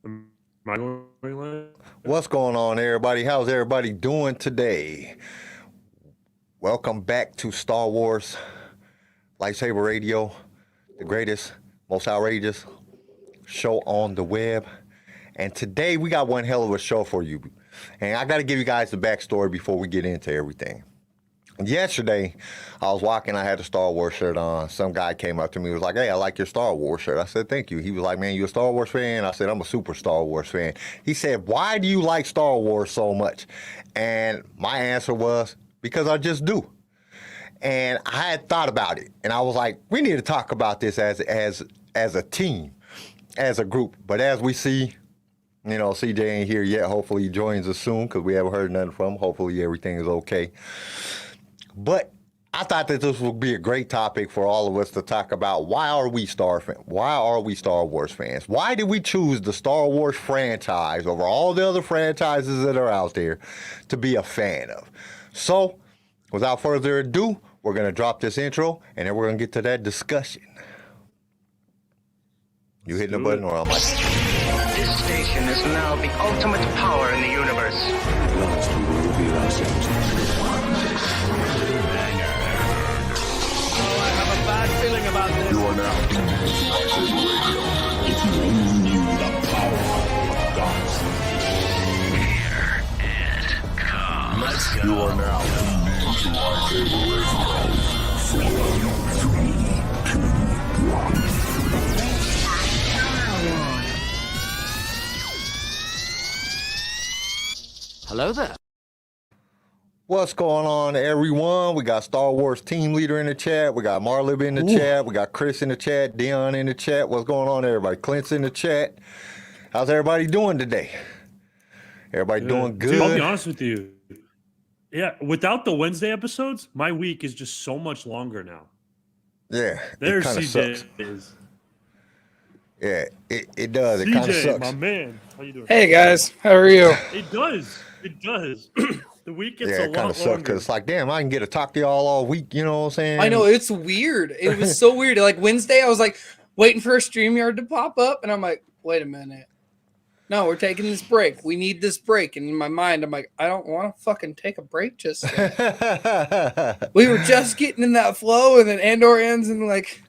Am I going live? What's going on, everybody? How's everybody doing today? Welcome back to Star Wars LightSaber Radio, the greatest, most outrageous show on the web. And today we got one hell of a show for you. And I got to give you guys the backstory before we get into everything. Yesterday, I was walking, I had a Star Wars shirt on. Some guy came up to me and was like, "Hey, I like your Star Wars shirt." I said, "Thank you." He was like, "Man, you a Star Wars fan?" I said, "I'm a super Star Wars fan." He said, "Why do you like Star Wars so much?" And my answer was, because I just do. And I had thought about it, and I was like, we need to talk about this as a team, as a group. But as we see, CJ ain't here yet. Hopefully he joins us soon because we haven't heard nothing from him. Hopefully everything is okay. But I thought that this would be a great topic for all of us to talk about. Why are we Star Wars fans? Why did we choose the Star Wars franchise over all the other franchises that are out there to be a fan of? So, without further ado, we're going to drop this intro, and then we're going to get to that discussion. You hitting the button or am I? This station is now the ultimate power in the universe. At last we will reveal ourselves. I have a bad feeling about this. You are now tuned into LightSaber Radio. If you only knew the power of gods. Here it comes. Let's go. You are now tuned into LightSaber Radio. 4, 3, 2, 1. Hello there. What's going on, everyone? We got Star Wars team leader in the chat. We got Marlib in the chat. We got Chris in the chat. Dion in the chat. What's going on, everybody? Clint's in the chat. How's everybody doing today? Everybody doing good? Dude, I'll be honest with you. Yeah, without the Wednesday episodes, my week is just so much longer now. Yeah, There's it kind of sucks. CJ. Yeah, it does. It kind of CJ, sucks. my man. How you doing? Hey guys, how are you? It does. It does. The week gets Yeah, a it kind lot of sucks longer. because it's like, damn, I can get to talk to y'all all week. You know what I'm saying? I know it's weird. It was so weird. Like Wednesday, I was like waiting for a StreamYard to pop up, and I'm like, wait a minute. No, we're taking this break. We need this break. And in my mind, I'm like, I don't want to fucking take a break just yet. We were just getting in that flow, and then Andor ends, and like,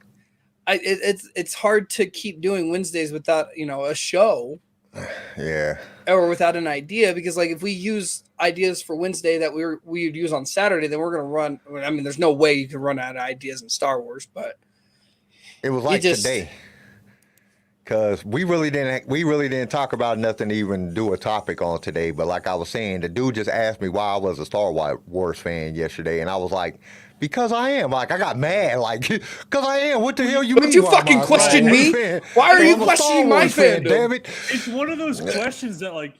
it's hard to keep doing Wednesdays without a show. Yeah. Or without an idea, because like if we use ideas for Wednesday that we would use on Saturday, then we're gonna run. I mean, there's no way you can run out of ideas in Star Wars, but It was like today. Because we really didn't talk about nothing to even do a topic on today. But like I was saying, the dude just asked me why I was a Star Wars fan yesterday, and I was like, because I am. Like, I got mad. Like, because I am. What the hell you mean? Would you why am I fucking a question Star me? Wars fan? Why are you I'm a questioning Star my Wars fan, fandom? damn it. It's one of those questions that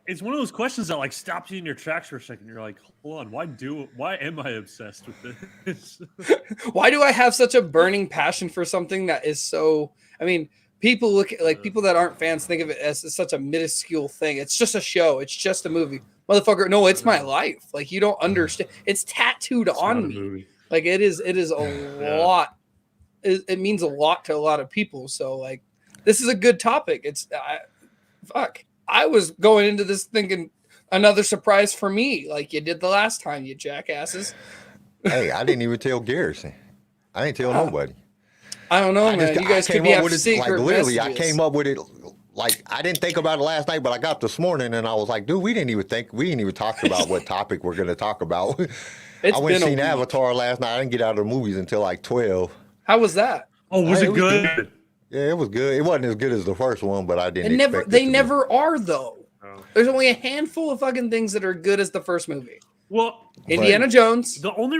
it's stops you in your tracks for a second. You're like, hold on, why am I obsessed with this? Why do I have such a burning passion for something that is so? I mean, people look at like people that aren't fans think of it as such a minuscule thing. It's just a show. It's just a movie, motherfucker. No, it's my life. Like you don't understand. It's tattooed on me. Movie. Like it is a lot. It means a lot to a lot of people. So like, this is a good topic. I was going into this thinking another surprise for me, like you did the last time, you jackasses. Hey, I didn't even tell Garrison. I didn't tell nobody. I don't know, man. You guys could be having secret literally, messages. I came up with it. Like, I didn't think about it last night, but I got this morning and I was like, dude, we didn't even talk about what topic we're going to talk about. I went and seen Avatar last night. I didn't get out of the movies until like 12. How was that? Oh, was it good? Yeah, it was good. It wasn't as good as the first one, but I didn't expect They never are, though. Oh. There's only a handful of fucking things that are good as the first movie. Well, Indiana Jones. The only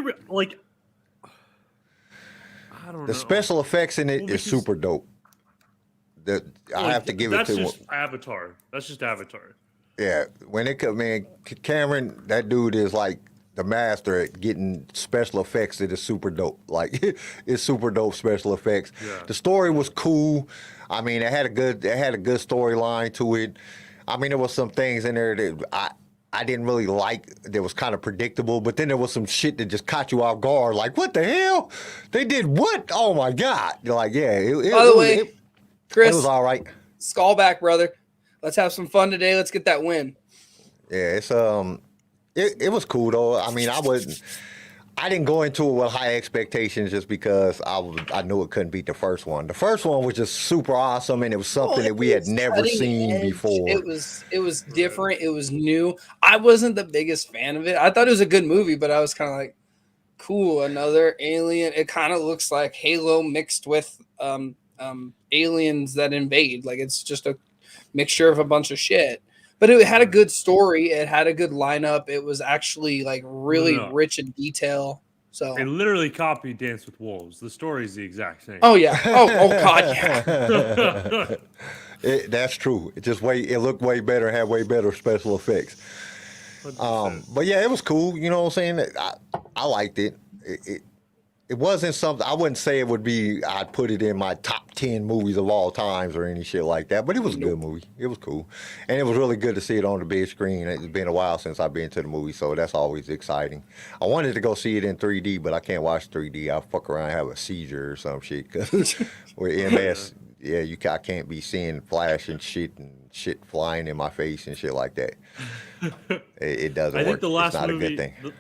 I don't know. The special effects in it is super dope. I have to give it to him. Avatar. That's just Avatar. Yeah, when it comes, man, Cameron, that dude is like the master at getting special effects that is super dope. Like it's super dope special effects. Yeah. The story was cool. I mean, it had a good storyline to it. I mean, there was some things in there that I didn't really like. That was kind of predictable, but then there was some shit that just caught you off guard. Like, what the hell? They did what? Oh my God! You're like, yeah. By the way, Chris, it was all right. Skullback, brother. let's have some fun today. Let's get that win. Yeah, it's it was cool though. I mean, I didn't go into it with high expectations just because I knew it couldn't beat the first one. The first one was just super awesome, and it was something that we had never seen before. It was different. It was new. I wasn't the biggest fan of it. I thought it was a good movie, but I was kind of like, cool, another alien. It kind of looks like Halo mixed with aliens that invade. Like it's just a mixture of a bunch of shit. But it had a good story. It had a good lineup. It was actually like really rich in detail. So they literally copied Dance with Wolves. The story is the exact same. Oh yeah. Oh god, yeah. That's true. It looked way better, had way better special effects. But yeah, it was cool. You know what I'm saying? I liked it. It wasn't something I wouldn't say it would be. I'd put it in my top 10 movies of all times or any shit like that. But it was a good movie. It was cool, and it was really good to see it on the big screen. It's been a while since I've been to the movie, so that's always exciting. I wanted to go see it in 3D, but I can't watch 3D. I'll fuck around and have a seizure or some shit. Cause with MS, yeah, I can't be seeing flash and shit flying in my face and shit like that. It doesn't work. I think the last it's not movie, a good thing.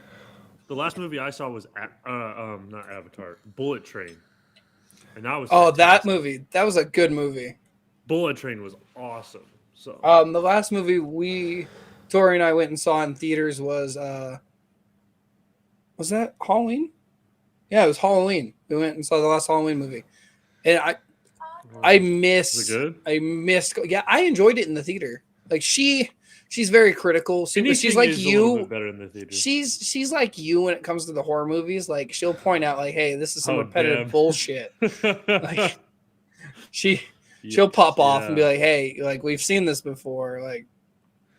The last movie I saw was not Avatar, Bullet Train, and that was that movie. That was a good movie. Bullet Train was awesome. So the last movie Tori and I went and saw in theaters was that Halloween? Yeah, it was Halloween. We went and saw the last Halloween movie, and I missed. Was it good? I missed. Yeah, I enjoyed it in the theater. Like she's very critical. She's like you. Better in the theater. She's like you when it comes to the horror movies. Like she'll point out, like, "Hey, this is some repetitive bullshit." Like she'll pop off and be like, "Hey, like we've seen this before. Like,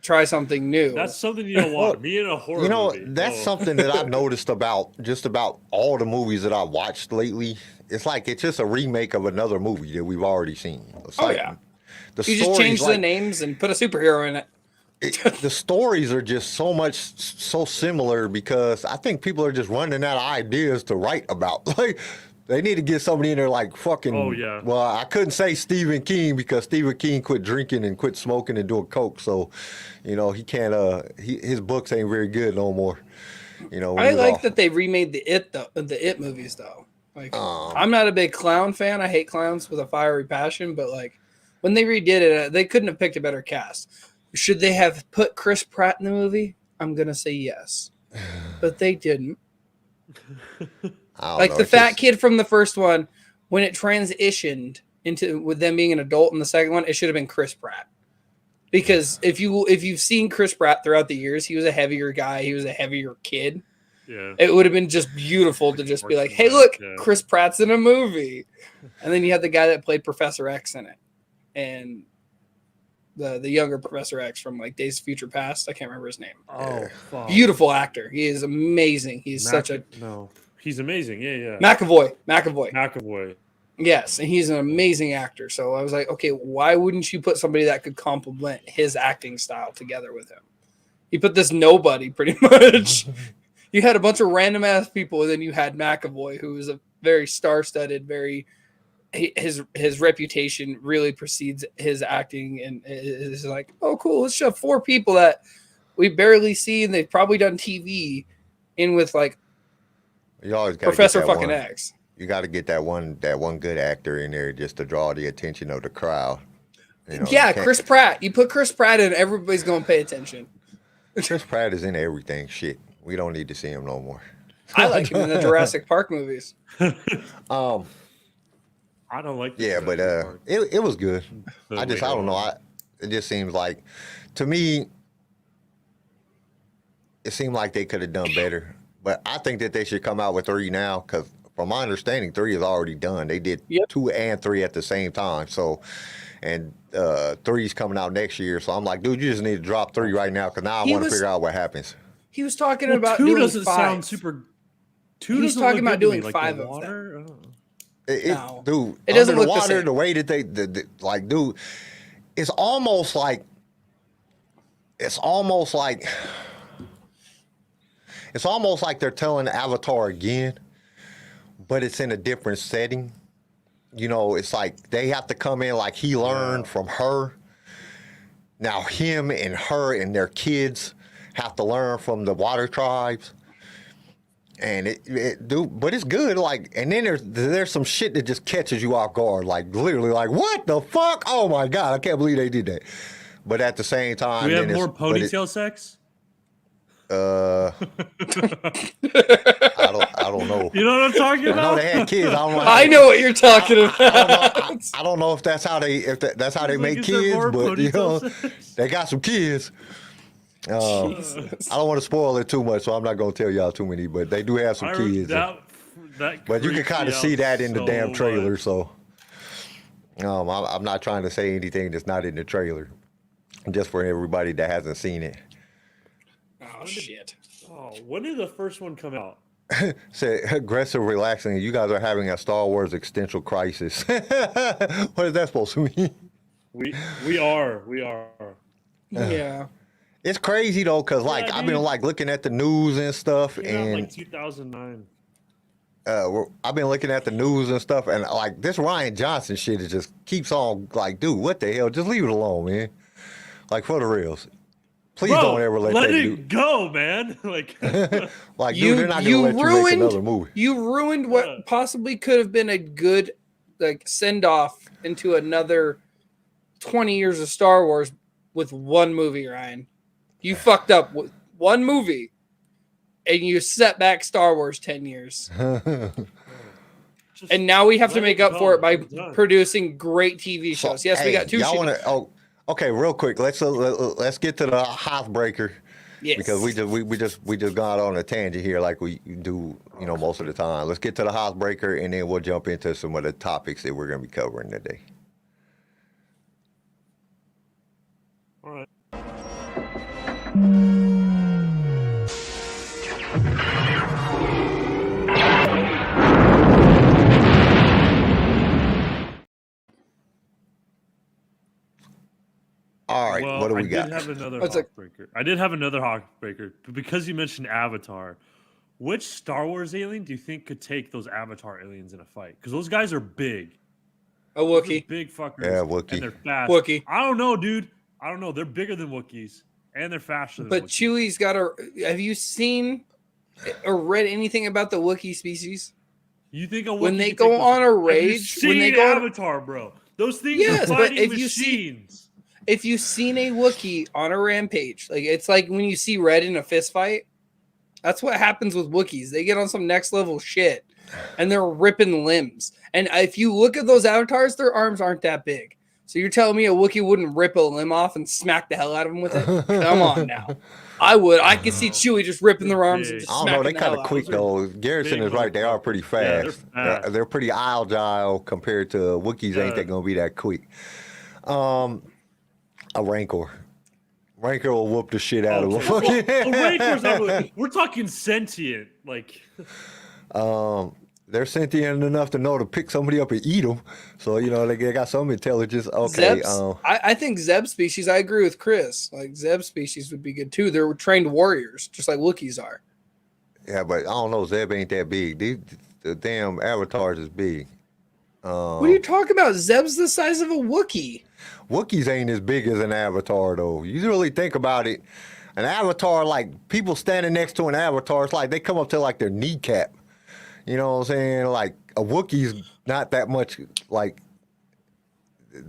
try something new." That's something you don't want. Me in a horror movie. That's something that I've noticed about just about all the movies that I've watched lately. It's like it's just a remake of another movie that we've already seen. It's you just change the names and put a superhero in it. The stories are just so similar because I think people are just running out of ideas to write about. Like they need to get somebody in there like fucking. Oh yeah. Well, I couldn't say Stephen King because Stephen King quit drinking and quit smoking and doing coke, so he can't. His books ain't very good no more. I like that they remade the It movies though. Like I'm not a big clown fan. I hate clowns with a fiery passion, but like when they redid it, they couldn't have picked a better cast. Should they have put Chris Pratt in the movie? I'm going to say yes. But they didn't. Like the fat kid from the first one, when it transitioned into with them being an adult in the second one, it should have been Chris Pratt. Because if you've seen Chris Pratt throughout the years, he was a heavier guy, he was a heavier kid. Yeah. It would have been just beautiful to just be like, "Hey, look, Chris Pratt's in a movie." And then you had the guy that played Professor X in it. And the younger Professor X from like Days of Future Past. I can't remember his name. Oh, fuck. Beautiful actor. He is amazing. He's he's amazing. Yeah. McAvoy. Yes, and he's an amazing actor. So I was like, okay, why wouldn't you put somebody that could complement his acting style together with him? You put this nobody pretty much. You had a bunch of random ass people, and then you had McAvoy, who was a very star-studded, his reputation really precedes his acting, and is like, oh cool, let's shove 4 people that we barely see and they've probably done TV in with like you always Professor fucking X. You got to get that one good actor in there just to draw the attention of the crowd. Chris Pratt. You put Chris Pratt in, everybody's gonna pay attention. Chris Pratt is in everything. Shit, we don't need to see him no more. I like him in the Jurassic Park movies. I don't like. Yeah, but it was good. I don't know. It just seems like, to me, it seemed like they could have done better. But I think that they should come out with 3 now, because from my understanding, 3 is already done. They did 2 and 3 at the same time. So, and 3 is coming out next year. So I'm like, dude, you just need to drop 3 right now, because now I want to figure out what happens. He was talking about 2 doing doesn't 5. Sound super. 2 He's talking about doing 5 of them. Dude, it doesn't look water, the same. The way that they like, dude, it's almost like they're telling Avatar again, but it's in a different setting. It's like they have to come in like he learned from her, now him and her and their kids have to learn from the water tribes. And but it's good. Like, and then there's some shit that just catches you off guard. Like, literally, like, what the fuck? Oh my god, I can't believe they did that. But at the same time, Do we have more ponytail sex? I don't know. You know what I'm talking I know about? they had kids. I know what you're talking about. I don't know if that's how they that's how they Like, make is there kids, more but you know, ponytail sex? they got some kids. I don't want to spoil it too much, so I'm not gonna tell y'all too many. But they do have some kids. But you can kind of see that in the damn trailer. So I'm not trying to say anything that's not in the trailer, just for everybody that hasn't seen it. Oh shit! Oh, when did the first one come out? Say aggressive, relaxing. You guys are having a Star Wars existential crisis. What is that supposed to mean? We are. Yeah. It's crazy though, cause like Yeah, I've been dude. like looking at the news and stuff, Came out in, and like 2009. I've been looking at the news and stuff, and like this Ryan Johnson shit, it just keeps on like, dude, what the hell? Just leave it alone, man. Like for the reals, please Bro, don't ever let that it dude. go, man. Like, Like, dude, they're not gonna let you make another movie. You ruined what possibly could have been a good like send off into another 20 years of Star Wars with one movie, Ryan. You fucked up with one movie, and you set back Star Wars 10 years. just And now we have to let make it up for go. it by It's done. producing great TV shows. Yes, we Hey, got two. Y'all want to? Oh, okay. Real quick, let's get to the Housebreaker. Yes. Because we just got on a tangent here like we do, you know, most of the time. Let's get to the Housebreaker, and then we'll jump into some of the topics that we're going to be covering today. All right. All right, Well, what do we I got? did have another What's it? Hawkbreaker. I did have another Hawkbreaker, but because you mentioned Avatar, which Star Wars alien do you think could take those Avatar aliens in a fight? Because those guys are big. A Those are Wookiee. big fuckers. Yeah, Wookiee. And they're fast. Wookiee. I don't know, dude. I don't know. They're bigger than Wookiees, and they're faster than But Wookiees. Chewie's got a. Have you seen or read anything about the Wookiee species? You think a Wookiee when they could go take those- on a Have you rage, when they seen go on- Avatar, bro. Those things Yes, are but fighting if you see- machines. If you've seen a Wookiee on a rampage, like it's like when you see Red in a fist fight, that's what happens with Wookiees. They get on some next level shit and they're ripping limbs. And if you look at those avatars, their arms aren't that big. So you're telling me a Wookiee wouldn't rip a limb off and smack the hell out of him with it? Come on now. I would. I could see Chewie just ripping their arms and just I don't know. smacking They the kind hell of out quick of them. though. Garrison big is right. They are pretty Yeah, they're fast. fast. They're pretty agile compared to Wookiees. Ain't they gonna be that quick? A Rancor. Rancor will whoop the shit out of them. Okay. Well, Rancor's not really- we're talking sentient. Like, They're sentient enough to know to pick somebody up and eat them. So you know they got some intelligence. Okay. Zeb's, I think Zeb species, I agree with Chris. Like Zeb species would be good too. They're trained warriors, just like Wookiees are. Yeah, but I don't know. Zeb ain't that big. The damn avatars is big. What are you talking about? Zeb's the size of a Wookiee. Wookiees ain't as big as an avatar though. You really think about it. An avatar, like people standing next to an avatar, it's like they come up to like their kneecap. You know what I'm saying? Like a Wookiee's not that much like,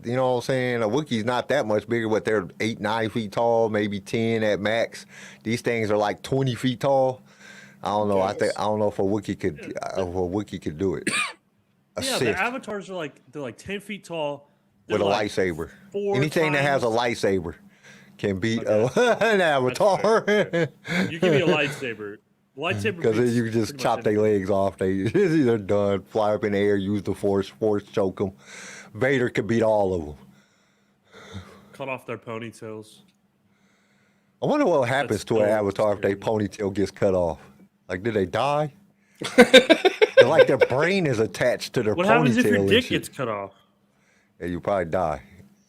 you know what I'm saying? A Wookiee's not that much bigger, but they're 8-9 feet tall, maybe 10 at max. These things are like 20 feet tall. I don't know. I don't know if a Wookiee could do it. A yeah, Sith the avatars are like they're like 10 feet tall. with They're a like lightsaber. 4 Anything that has a times- lightsaber can beat Okay. an avatar. You give me a lightsaber. Lightsaber. Because then beats you can just pretty chop much their anything. legs off. They're done. Fly up in the air, use the force choke them. Vader could beat all of them. Cut off their ponytails. I wonder what happens That's to an so avatar if their scary. ponytail gets cut off. Like, do they die? They're like their brain is attached to their What ponytail happens if your and dick shit. gets cut off? Yeah, you probably die.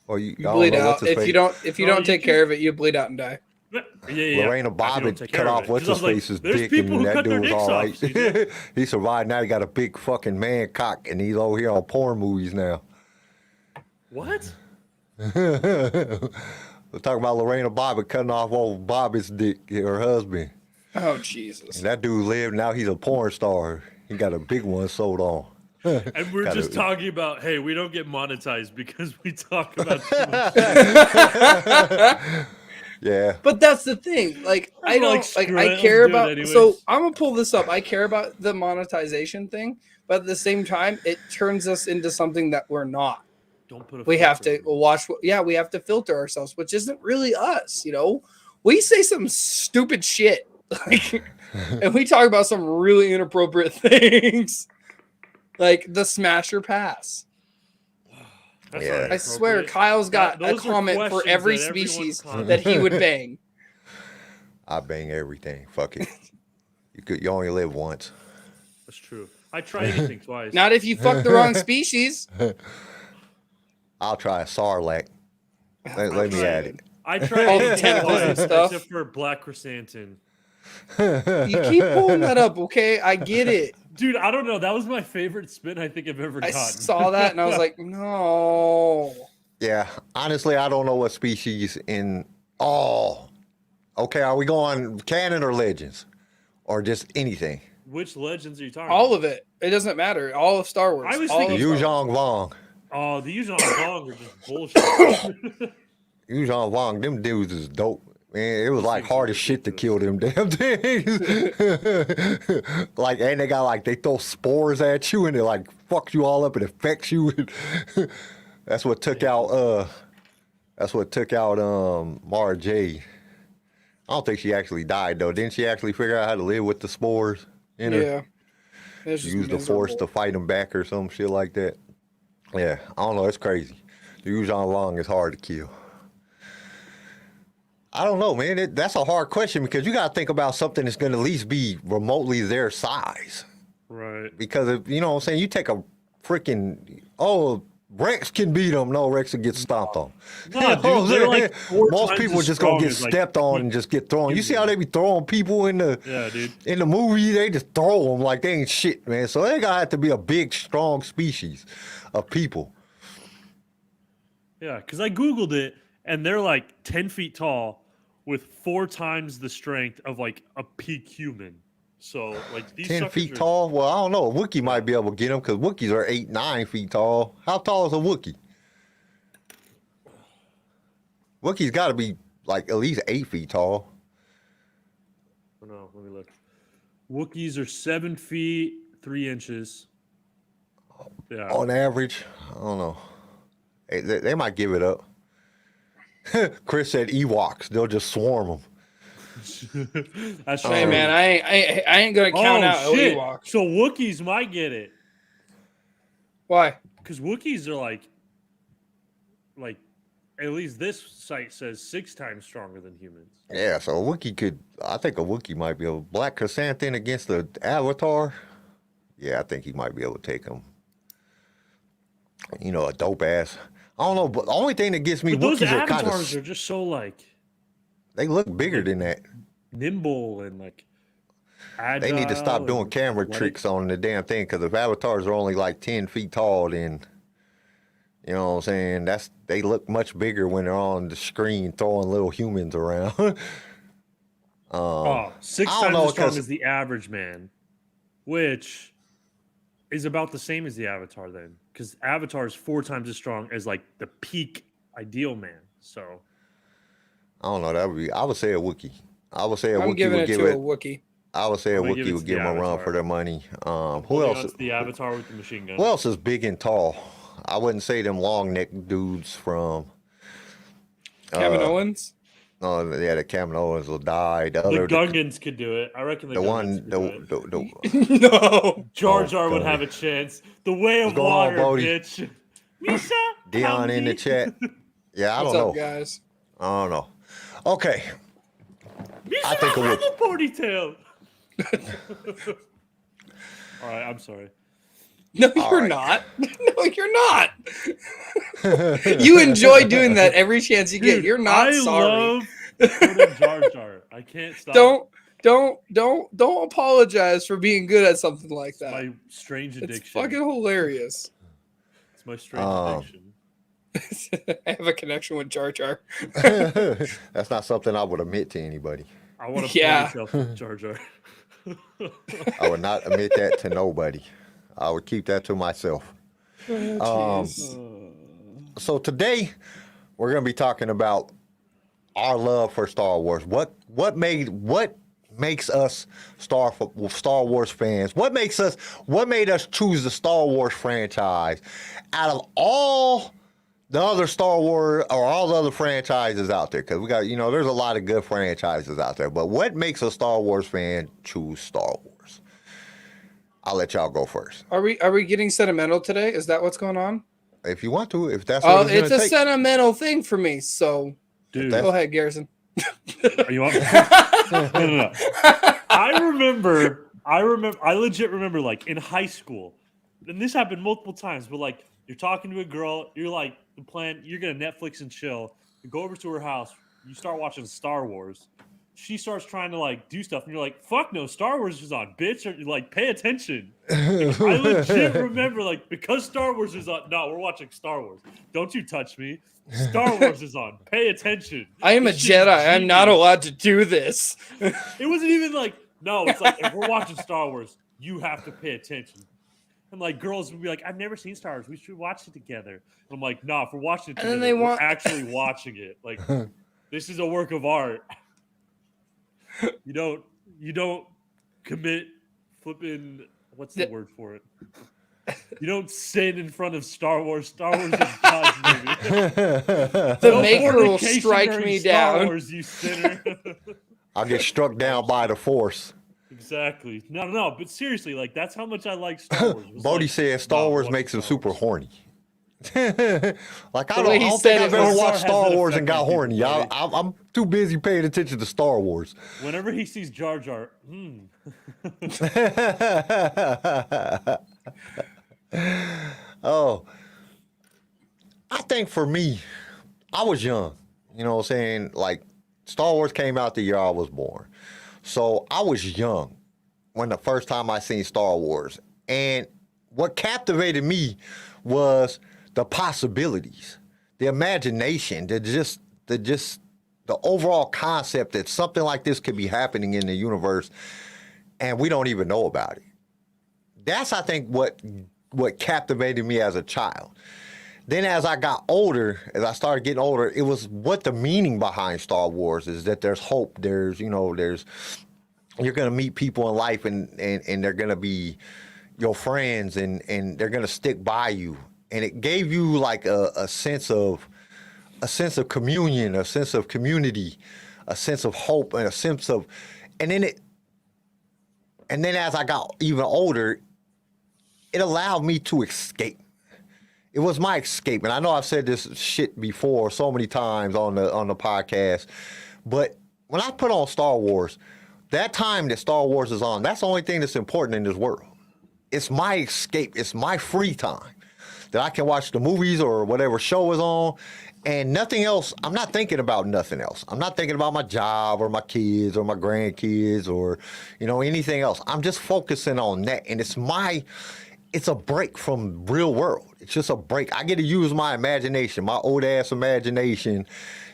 Or you You I don't bleed know, what's out. his If face? you don't No, you take care of it, you bleed out and die. Yeah. Lorena If you don't Bobbitt take cut care of off it. what's 'Cause I his was like, face's there's dick, people and who that cut their dude was dicks all off, right. CJ. He survived. Now he got a big fucking man cock, and he's over here on porn movies now. What? We're talking about Lorena Bobbitt cutting off old Bobbitt's dick, her husband. Oh Jesus! And that dude lived. Now he's a porn star. He got a big one sold on. And we're just talking about, hey, we don't get monetized because we talk about too much. Yeah. But that's the thing. Like, I I'm don't like, like. screw I it, care let's do it about. anyways. So I'm gonna pull this up. I care about the monetization thing, but at the same time, it turns us into something that we're not. Don't put a We have filter to on it. watch. Yeah, we have to filter ourselves, which isn't really us. You know, we say some stupid shit, like, and we talk about some really inappropriate things, like the smasher pass. That's Yeah. not I swear, inappropriate. Kyle's got a Those are comment for questions every that everyone species comments. that he would bang. I bang everything. Fuck it. You only live once. That's true. I try anything twice. Not if you fuck the wrong species. I'll try a Sarlacc. Let me add it. I try All the anything tentacles and twice, stuff. except for black chrysanthemum. You keep pulling that up, okay? I get it. Dude, I don't know. That was my favorite spin I think I've ever I gotten. saw that and I was like, no. Yeah. Honestly, I don't know what species in. Oh. Okay. Are we going canon or legends? Or just anything? Which legends are you talking All about? of it. It doesn't matter. All of Star Wars. I was All thinking of Yu Star Zhang Wars. Vong. Oh, the usual Hong are just bullshit. Yu Zhang Vong, them dudes is dope. Man, it was like hard as shit to kill them damn things. Like, and they got like, they throw spores at you and it like fucks you all up and affects you. That's what took out, Mara Jade. I don't think she actually died though. Didn't she actually figure out how to live with the spores in her? Yeah. It's just Use the force to miserable. fight them back or some shit like that. Yeah, I don't know. It's crazy. The Yu Zhang Vong is hard to kill. I don't know, man. That's a hard question because you got to think about something that's going to at least be remotely their size. Right. Because, if, you know what I'm saying, you take a freaking, Rex can beat them. No, Rex will get stomped on. No, You know dude, what I'm they're saying? like 4 Most times people as just going to strong get as, like, stepped on and just get thrown. You see how they be throwing people in the Yeah, dude. in the movie? They just throw them like they ain't shit, man. So they got to have to be a big, strong species of people. Yeah, because I Googled it, and they're like 10 feet tall with 4 times the strength of like a peak human. So, like, these 10 suckers feet are- tall? Well, I don't know. A Wookiee might be able to get them because Wookiees are 8, 9 feet tall. How tall is a Wookiee? Wookiee's got to be like at least 8 feet tall. Oh, no, let me look. Wookiees are 7 feet 3 inches. Yeah. On average. I don't know. They might give it up. Chris said Ewoks. They'll just swarm them. That's Hey, true. man, I ain't going to count out shit. Ewoks. So Wookiees might get it. Why? Because Wookiees are like, at least this site says 6 times stronger than humans. Yeah, so a Wookiee could, I think a Wookiee might be able, Black Chrysanthemum against the Avatar. Yeah, I think he might be able to take him. You know, a dope ass. I don't know, but the only thing that gets me, But those Wookiees are kind avatars of, are just so like they look bigger than that. nimble and like agile. They need to stop doing and camera athletic. tricks on the damn thing because if avatars are only like 10 feet tall, then, you know what I'm saying, they look much bigger when they're on the screen throwing little humans around. 6 I don't times know, as strong 'cause- as the average man, which is about the same as the Avatar then, because Avatar is 4 times as strong as like the peak ideal man. So I don't know. I would say a Wookiee. I would say a I'm Wookiee giving would it give to a it. Wookiee. I would say a I'm gonna give Wookiee it would to give the them a run Avatar. for their money. Who holding else? on to the Avatar with the machine gun. Who else is big and tall? I wouldn't say them long neck dudes from. Kevin Owens. Oh yeah, the Kaminoans will die. The the other, Gungans could do it. I reckon the the Gungans one, could do it. the No. Jar Oh, Jar would God. have a chance. The way of What's going on, water, Bodie? bitch. Misa, Dion in the howdy. chat. Yeah, I What's don't up, know. guys? I don't know. Okay, Misa, I think I it have a ponytail. All right, I'm sorry. No, All you're right. not. No, you're not. You enjoy doing that every chance you get. Dude, You're not I sorry. love little Jar Jar. I can't stop. Don't apologize for being good at something like It's that. my strange It's addiction. fucking hilarious. It's my strange Um, addiction. I have a connection with Jar Jar. That's not something I would admit to anybody. I want to Yeah. play myself with Jar Jar. I would not admit that to nobody. I would keep that to myself. Oh, jeez. So today we're going to be talking about our love for Star Wars. What makes us Star Wars fans? What made us choose the Star Wars franchise out of all the other Star Wars or all the other franchises out there? Because we got, there's a lot of good franchises out there. But what makes a Star Wars fan choose Star Wars? I'll let y'all go first. Are we getting sentimental today? Is that what's going on? If you want to, if that's what It's a take. sentimental thing for me. So Dude, go ahead, Garrison. are you on? No. I legit remember, like, in high school, and this happened multiple times, but, like, you're talking to a girl, you're like, the plan, you're going to Netflix and chill, you go over to her house, you start watching Star Wars. She starts trying to, like, do stuff, and you're like, fuck no, Star Wars is on, bitch. Or, like, pay attention. Like, I legit remember, like, because Star Wars is on, no, we're watching Star Wars. Don't you touch me. Star Wars is on. Pay attention. I am a Jedi. I'm not allowed to do this. It wasn't even like, no, it's like, if we're watching Star Wars, you have to pay attention. And, like, girls would be like, I've never seen Star Wars. We should watch it together. And I'm like, nah, if we're watching it And then together, they we're want- actually watching it. Like, this is a work of art. You don't commit flipping, what's the word for it? You don't sin in front of Star Wars. Star Wars is God's movie. The maker will fornication strike during me Star down. Wars, you sinner. I'll get struck down by the Force. Exactly. No. But seriously, like, that's how much I like Star Wars. It was Bodie like, said Star nah, Wars watch makes him Star super Wars. horny. Like, I way don't he think said I've it ever was- watched Has Star an Wars effect and got on people, horny. Bodie. I'm too busy paying attention to Star Wars. Whenever he sees Jar Jar, Oh, I think for me, I was young. You know what I'm saying? Like, Star Wars came out the year I was born. So I was young when the first time I seen Star Wars. And what captivated me was the possibilities, the imagination, the overall concept that something like this could be happening in the universe and we don't even know about it. That's, I think, what captivated me as a child. Then as I got older, as I started getting older, it was what the meaning behind Star Wars is, that there's hope, there's you're going to meet people in life and they're going to be your friends and they're going to stick by you. And it gave you like a sense of communion, a sense of community, a sense of hope, and a sense of, and then as I got even older, it allowed me to escape. It was my escape. And I know I've said this shit before so many times on the podcast, but when I put on Star Wars, that time that Star Wars is on, that's the only thing that's important in this world. It's my escape. It's my free time that I can watch the movies or whatever show is on and nothing else. I'm not thinking about nothing else. I'm not thinking about my job or my kids or my grandkids or, anything else. I'm just focusing on that. And it's a break from real world. It's just a break. I get to use my imagination, my old ass imagination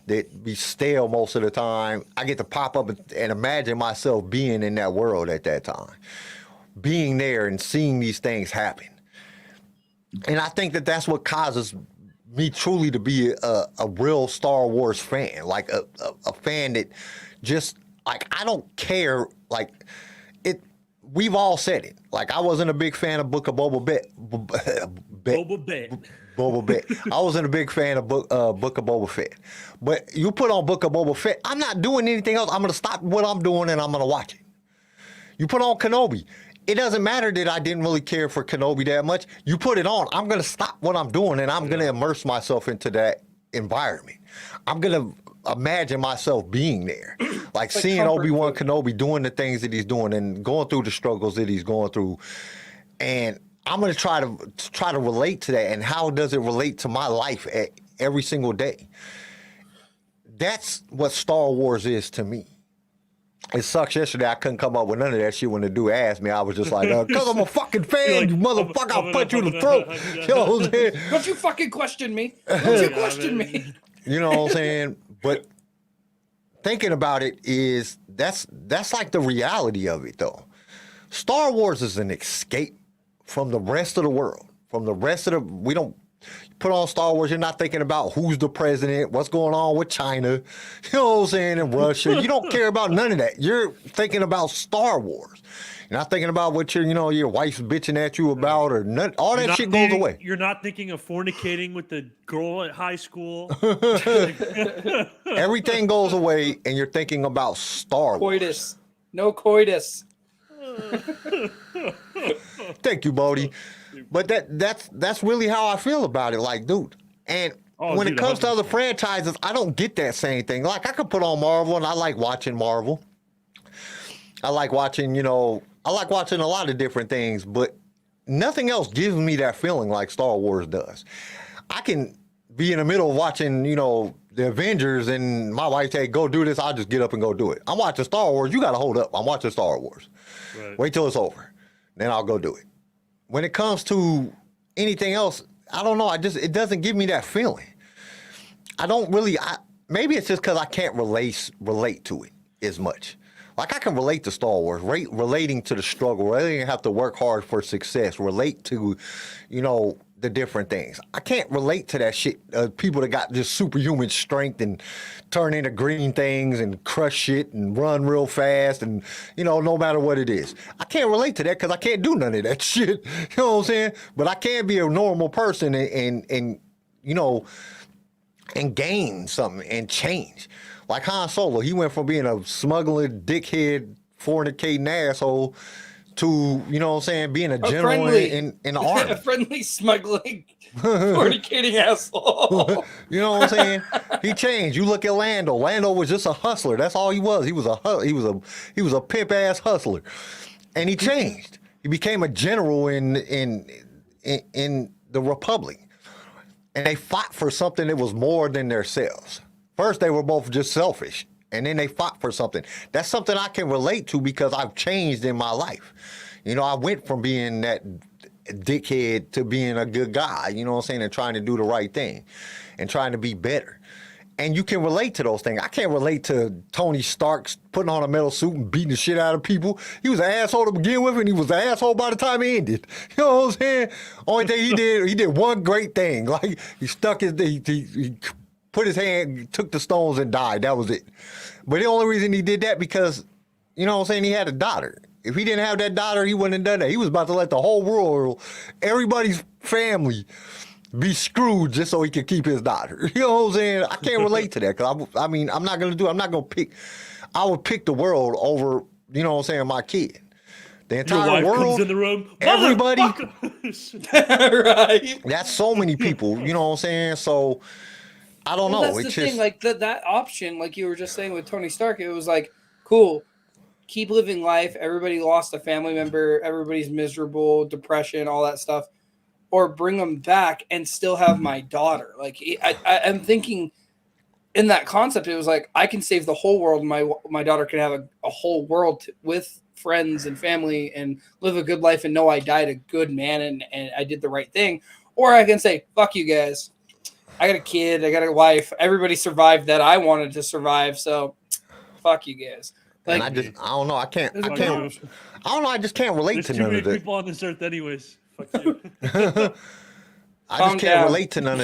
that be stale most of the time. I get to pop up and imagine myself being in that world at that time, being there and seeing these things happen. And I think that that's what causes me truly to be a real Star Wars fan, like a fan that just, like, I don't care, like, we've all said it. Like, I wasn't a big fan of Book of Boba Fett. Boba Fett. I wasn't a big fan of Book of Boba Fett. But you put on Book of Boba Fett, I'm not doing anything else. I'm going to stop what I'm doing and I'm going to watch it. You put on Kenobi. It doesn't matter that I didn't really care for Kenobi that much. You put it on, I'm going to stop what I'm doing and I'm going to immerse myself into that environment. I'm going to imagine myself being there. Like seeing Obi-Wan Kenobi doing the things that he's doing and going through the struggles that he's going through. And I'm going to try to relate to that. And how does it relate to my life every single day? That's what Star Wars is to me. it sucks yesterday I couldn't come up with none of that shit when the dude asked me. I was just like, cause I'm a fucking fan, Like, you motherfucker, I'll punch you in the throat. You know what I'm saying? Don't you fucking question me. Don't you question me. You know what I'm saying? But thinking about it is that's like the reality of it though. Star Wars is an escape from the rest of the world. From the rest of the, we don't put on Star Wars, you're not thinking about who's the president, what's going on with China, you know what I'm saying, in Russia. You don't care about none of that. You're thinking about Star Wars. You're not thinking about what your wife's bitching at you about or none, all that shit goes away. You're not thinking of fornicating with the girl at high school. Everything goes away and you're thinking about Star Wars. Coitus. No coitus. Thank you, Bodie. But that's really how I feel about it. Like, dude. And when it comes to other franchises, I don't get that same thing. Like, I could put on Marvel, and I like watching Marvel. I like watching, I like watching a lot of different things, but nothing else gives me that feeling like Star Wars does. I can be in the middle of watching, the Avengers, and my wife say, go do this, I'll just get up and go do it. I'm watching Star Wars. You got to hold up. I'm watching Star Wars. Right. Wait till it's over. Then I'll go do it. When it comes to anything else, I don't know. It doesn't give me that feeling. I don't really, maybe it's just because I can't relate to it as much. Like, I can relate to Star Wars, relating to the struggle, relating to have to work hard for success, relate to, the different things. I can't relate to that shit. People that got just superhuman strength and turn into green things and crush shit and run real fast and, no matter what it is. I can't relate to that because I can't do none of that shit. You know what I'm saying? But I can be a normal person and gain something and change. Like Han Solo, he went from being a smuggling, dickhead, fornicating asshole to, being a general in the army. A friendly, smuggling, fornicating asshole. You know what I'm saying? He changed. You look at Lando. Lando was just a hustler. That's all he was. He was a pimp ass hustler, and he changed. He became a general in the Republic, and they fought for something that was more than themselves. First, they were both just selfish. And then they fought for something. That's something I can relate to because I've changed in my life. I went from being that dickhead to being a good guy, you know what I'm saying, and trying to do the right thing and trying to be better. And you can relate to those things. I can't relate to Tony Stark putting on a metal suit and beating the shit out of people. He was an asshole to begin with, and he was an asshole by the time it ended. You know what I'm saying? Only thing he did one great thing. Like, he stuck he put his hand, took the stones, and died. That was it. But the only reason he did that because, he had a daughter. If he didn't have that daughter, he wouldn't have done that. He was about to let the whole world, everybody's family, be screwed just so he could keep his daughter. You know what I'm saying? I can't relate to that because, I'm not going to pick, I would pick the world over, my kid. The entire world, comes in the room. Everybody. Right. That's so many people, you know what I'm saying? So, I don't know. That's the thing. Like that option, like you were just saying with Tony Stark, it was like, cool, keep living life. Everybody lost a family member. Everybody's miserable, depression, all that stuff. Or bring them back and still have my daughter. Like I'm thinking in that concept, it was like, I can save the whole world. My daughter can have a whole world with friends and family and live a good life and know I died a good man and I did the right thing. Or I can say, fuck you guys. I got a kid. I got a wife. Everybody survived that I wanted to survive. So, fuck you guys. Like, I don't know. I don't know. I just can't relate to none of There's too many people on this earth, anyways. Fuck you. I just can't relate to none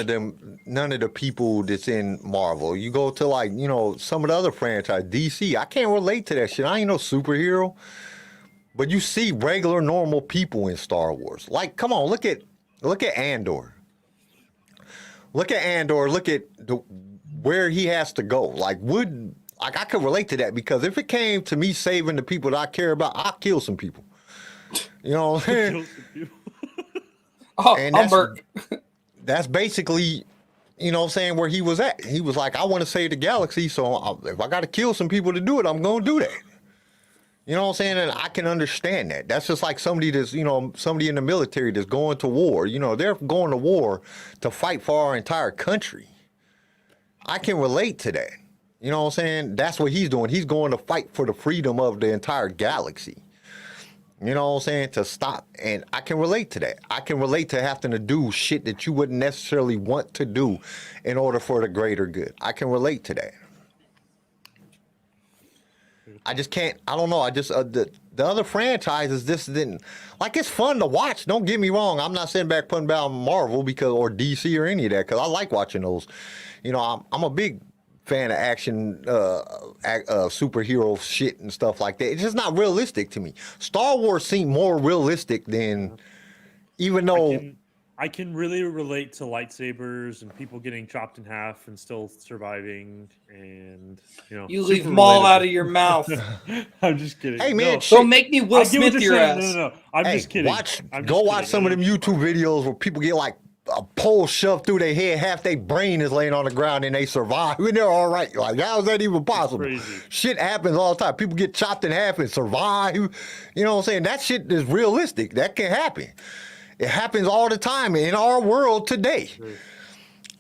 of the people that's in Marvel. You go to some of the other franchise, DC. I can't relate to that shit. I ain't no superhero. But you see regular, normal people in Star Wars. Like, come on, look at Andor. Look at Andor. Look at where he has to go. Like, I could relate to that because if it came to me saving the people that I care about, I'll kill some people. You know what I'm saying? That's basically, where he was at. He was like, I want to save the galaxy, so if I got to kill some people to do it, I'm going to do that. You know what I'm saying? And I can understand that. That's just like somebody that's, somebody in the military that's going to war. They're going to war to fight for our entire country. I can relate to that. You know what I'm saying? That's what he's doing. He's going to fight for the freedom of the entire galaxy. You know what I'm saying? To stop. And I can relate to that. I can relate to having to do shit that you wouldn't necessarily want to do in order for the greater good. I can relate to that. I just can't. I don't know. I just the other franchises just didn't like. It's fun to watch. Don't get me wrong. I'm not sitting back putting down Marvel or DC or any of that because I like watching those. You know, I'm a big fan of action, superhero shit and stuff like that. It's just not realistic to me. Star Wars seemed more realistic than, even though. I can really relate to lightsabers and people getting chopped in half and still surviving, and you leave Maul relatable. out of your mouth. I'm just kidding. Hey man, Don't make me Will Smith your ass. No. I'm just kidding. Watch some of them YouTube videos where people get like a pole shoved through their head, half their brain is laying on the ground and they survive and they're all right. Like, how is that even possible? Shit happens all the time. People get chopped in half and survive. You know what I'm saying? That shit is realistic. That can happen. It happens all the time in our world today.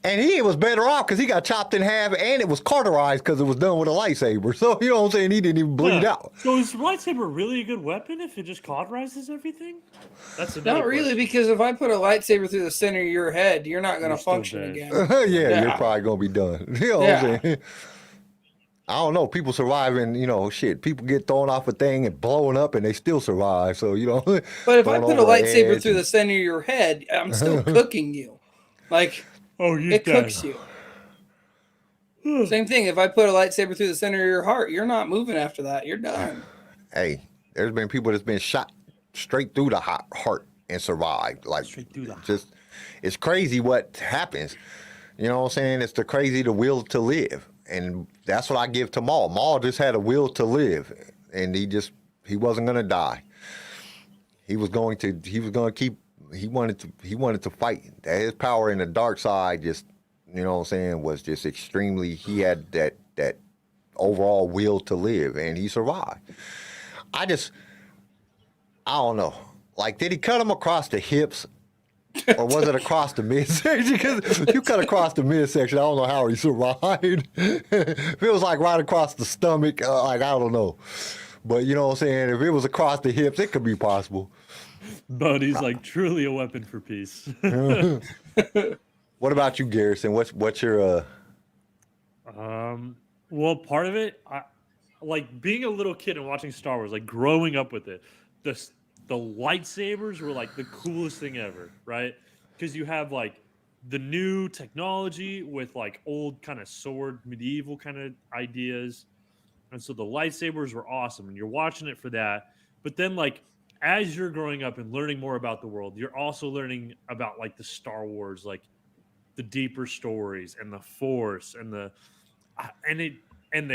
And he was better off because he got chopped in half and it was cauterized because it was done with a lightsaber. So, you know what I'm saying? He didn't even bleed out. So is lightsaber really a good weapon if it just cauterizes everything? That's not really, because if I put a lightsaber through the center of your head, you're not going to function again. You're probably going to be done. You know what I'm saying? I don't know. People surviving, shit. People get thrown off a thing and blowing up and they still survive. So, But if I put a lightsaber through the center of your head, I'm still cooking you. Like, it cooks you. Same thing. If I put a lightsaber through the center of your heart, you're not moving after that. You're done. Hey, there's been people that's been shot straight through the heart and survived. Like, it's crazy what happens. You know what I'm saying? It's the will to live. And that's what I give to Maul. Maul just had a will to live, and he wasn't going to die. He wanted to fight. His power in the dark side just, you know what I'm saying, was just extremely, he had that overall will to live, and he survived. I don't know. Like, did he cut him across the hips? Or was it across the midsection? Because you cut across the midsection, I don't know how he survived. If it was like right across the stomach, I don't know. But you know what I'm saying? If it was across the hips, it could be possible. But he's like truly a weapon for peace. What about you, Garrison? What's your Well, part of it, like being a little kid and watching Star Wars, like growing up with it, the lightsabers were like the coolest thing ever, right? Because you have like the new technology with like old kind of sword, medieval kind of ideas. And so the lightsabers were awesome and you're watching it for that. But then like as you're growing up and learning more about the world, you're also learning about like the Star Wars, like the deeper stories and the Force and the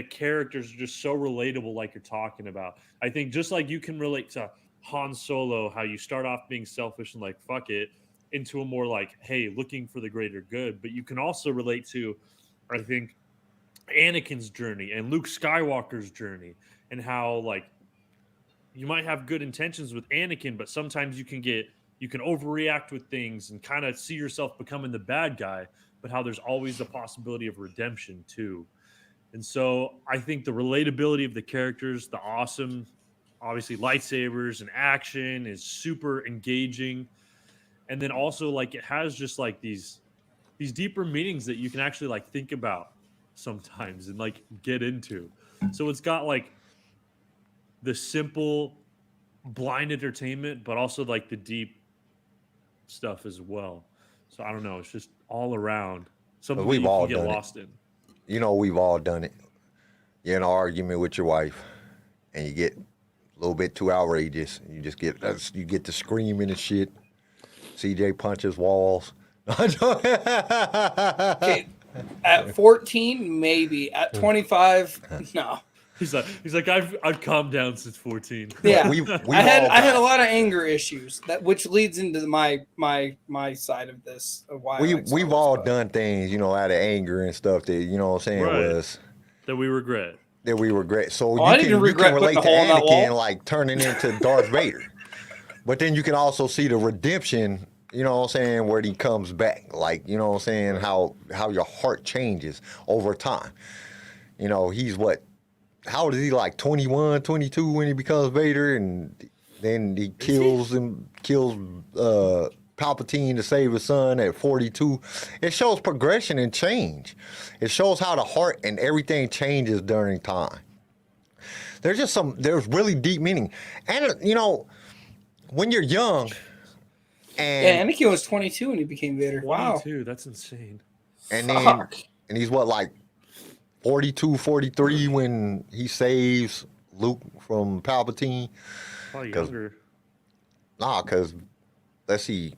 characters are just so relatable, like you're talking about. I think just like you can relate to Han Solo, how you start off being selfish and like fuck it, into a more like, hey, looking for the greater good. But you can also relate to, I think, Anakin's journey and Luke Skywalker's journey, and how like you might have good intentions with Anakin, but sometimes you can overreact with things and kind of see yourself becoming the bad guy, but how there's always the possibility of redemption too. And so I think the relatability of the characters, the awesome, obviously lightsabers and action is super engaging. And then also like it has just like these deeper meanings that you can actually like think about sometimes and like get into. So it's got like the simple blind entertainment, but also like the deep stuff as well. So I don't know, it's just all around something we've that you all can get done lost in. You know, we've all done it. You're in an argument with your wife and you get a little bit too outrageous. You get to screaming and shit. CJ punches walls. Okay. At 14, maybe. At 25, no. He's like I've calmed down since 14. Yeah, I had a lot of anger issues, which leads into my side of this. Of why we've all done things, out of anger and stuff that what I'm saying was that we regret. So you can relate to Anakin like turning into Darth Vader, but then you can also see the redemption. You know what I'm saying, where he comes back, like, you know what I'm saying, how your heart changes over time. You know, he's what? How old is he? Like 21, 22 when he becomes Vader, and then he kills Palpatine to save his son at 42. It shows progression and change. It shows how the heart and everything changes during time. There's really deep meaning. And, you know, when you're young and... Yeah, Anakin was 22 when he became Vader. Wow. 22, that's insane. And then, and he's what, like 42, 43 when he saves Luke from Palpatine? Probably younger. Nah, because, let's see,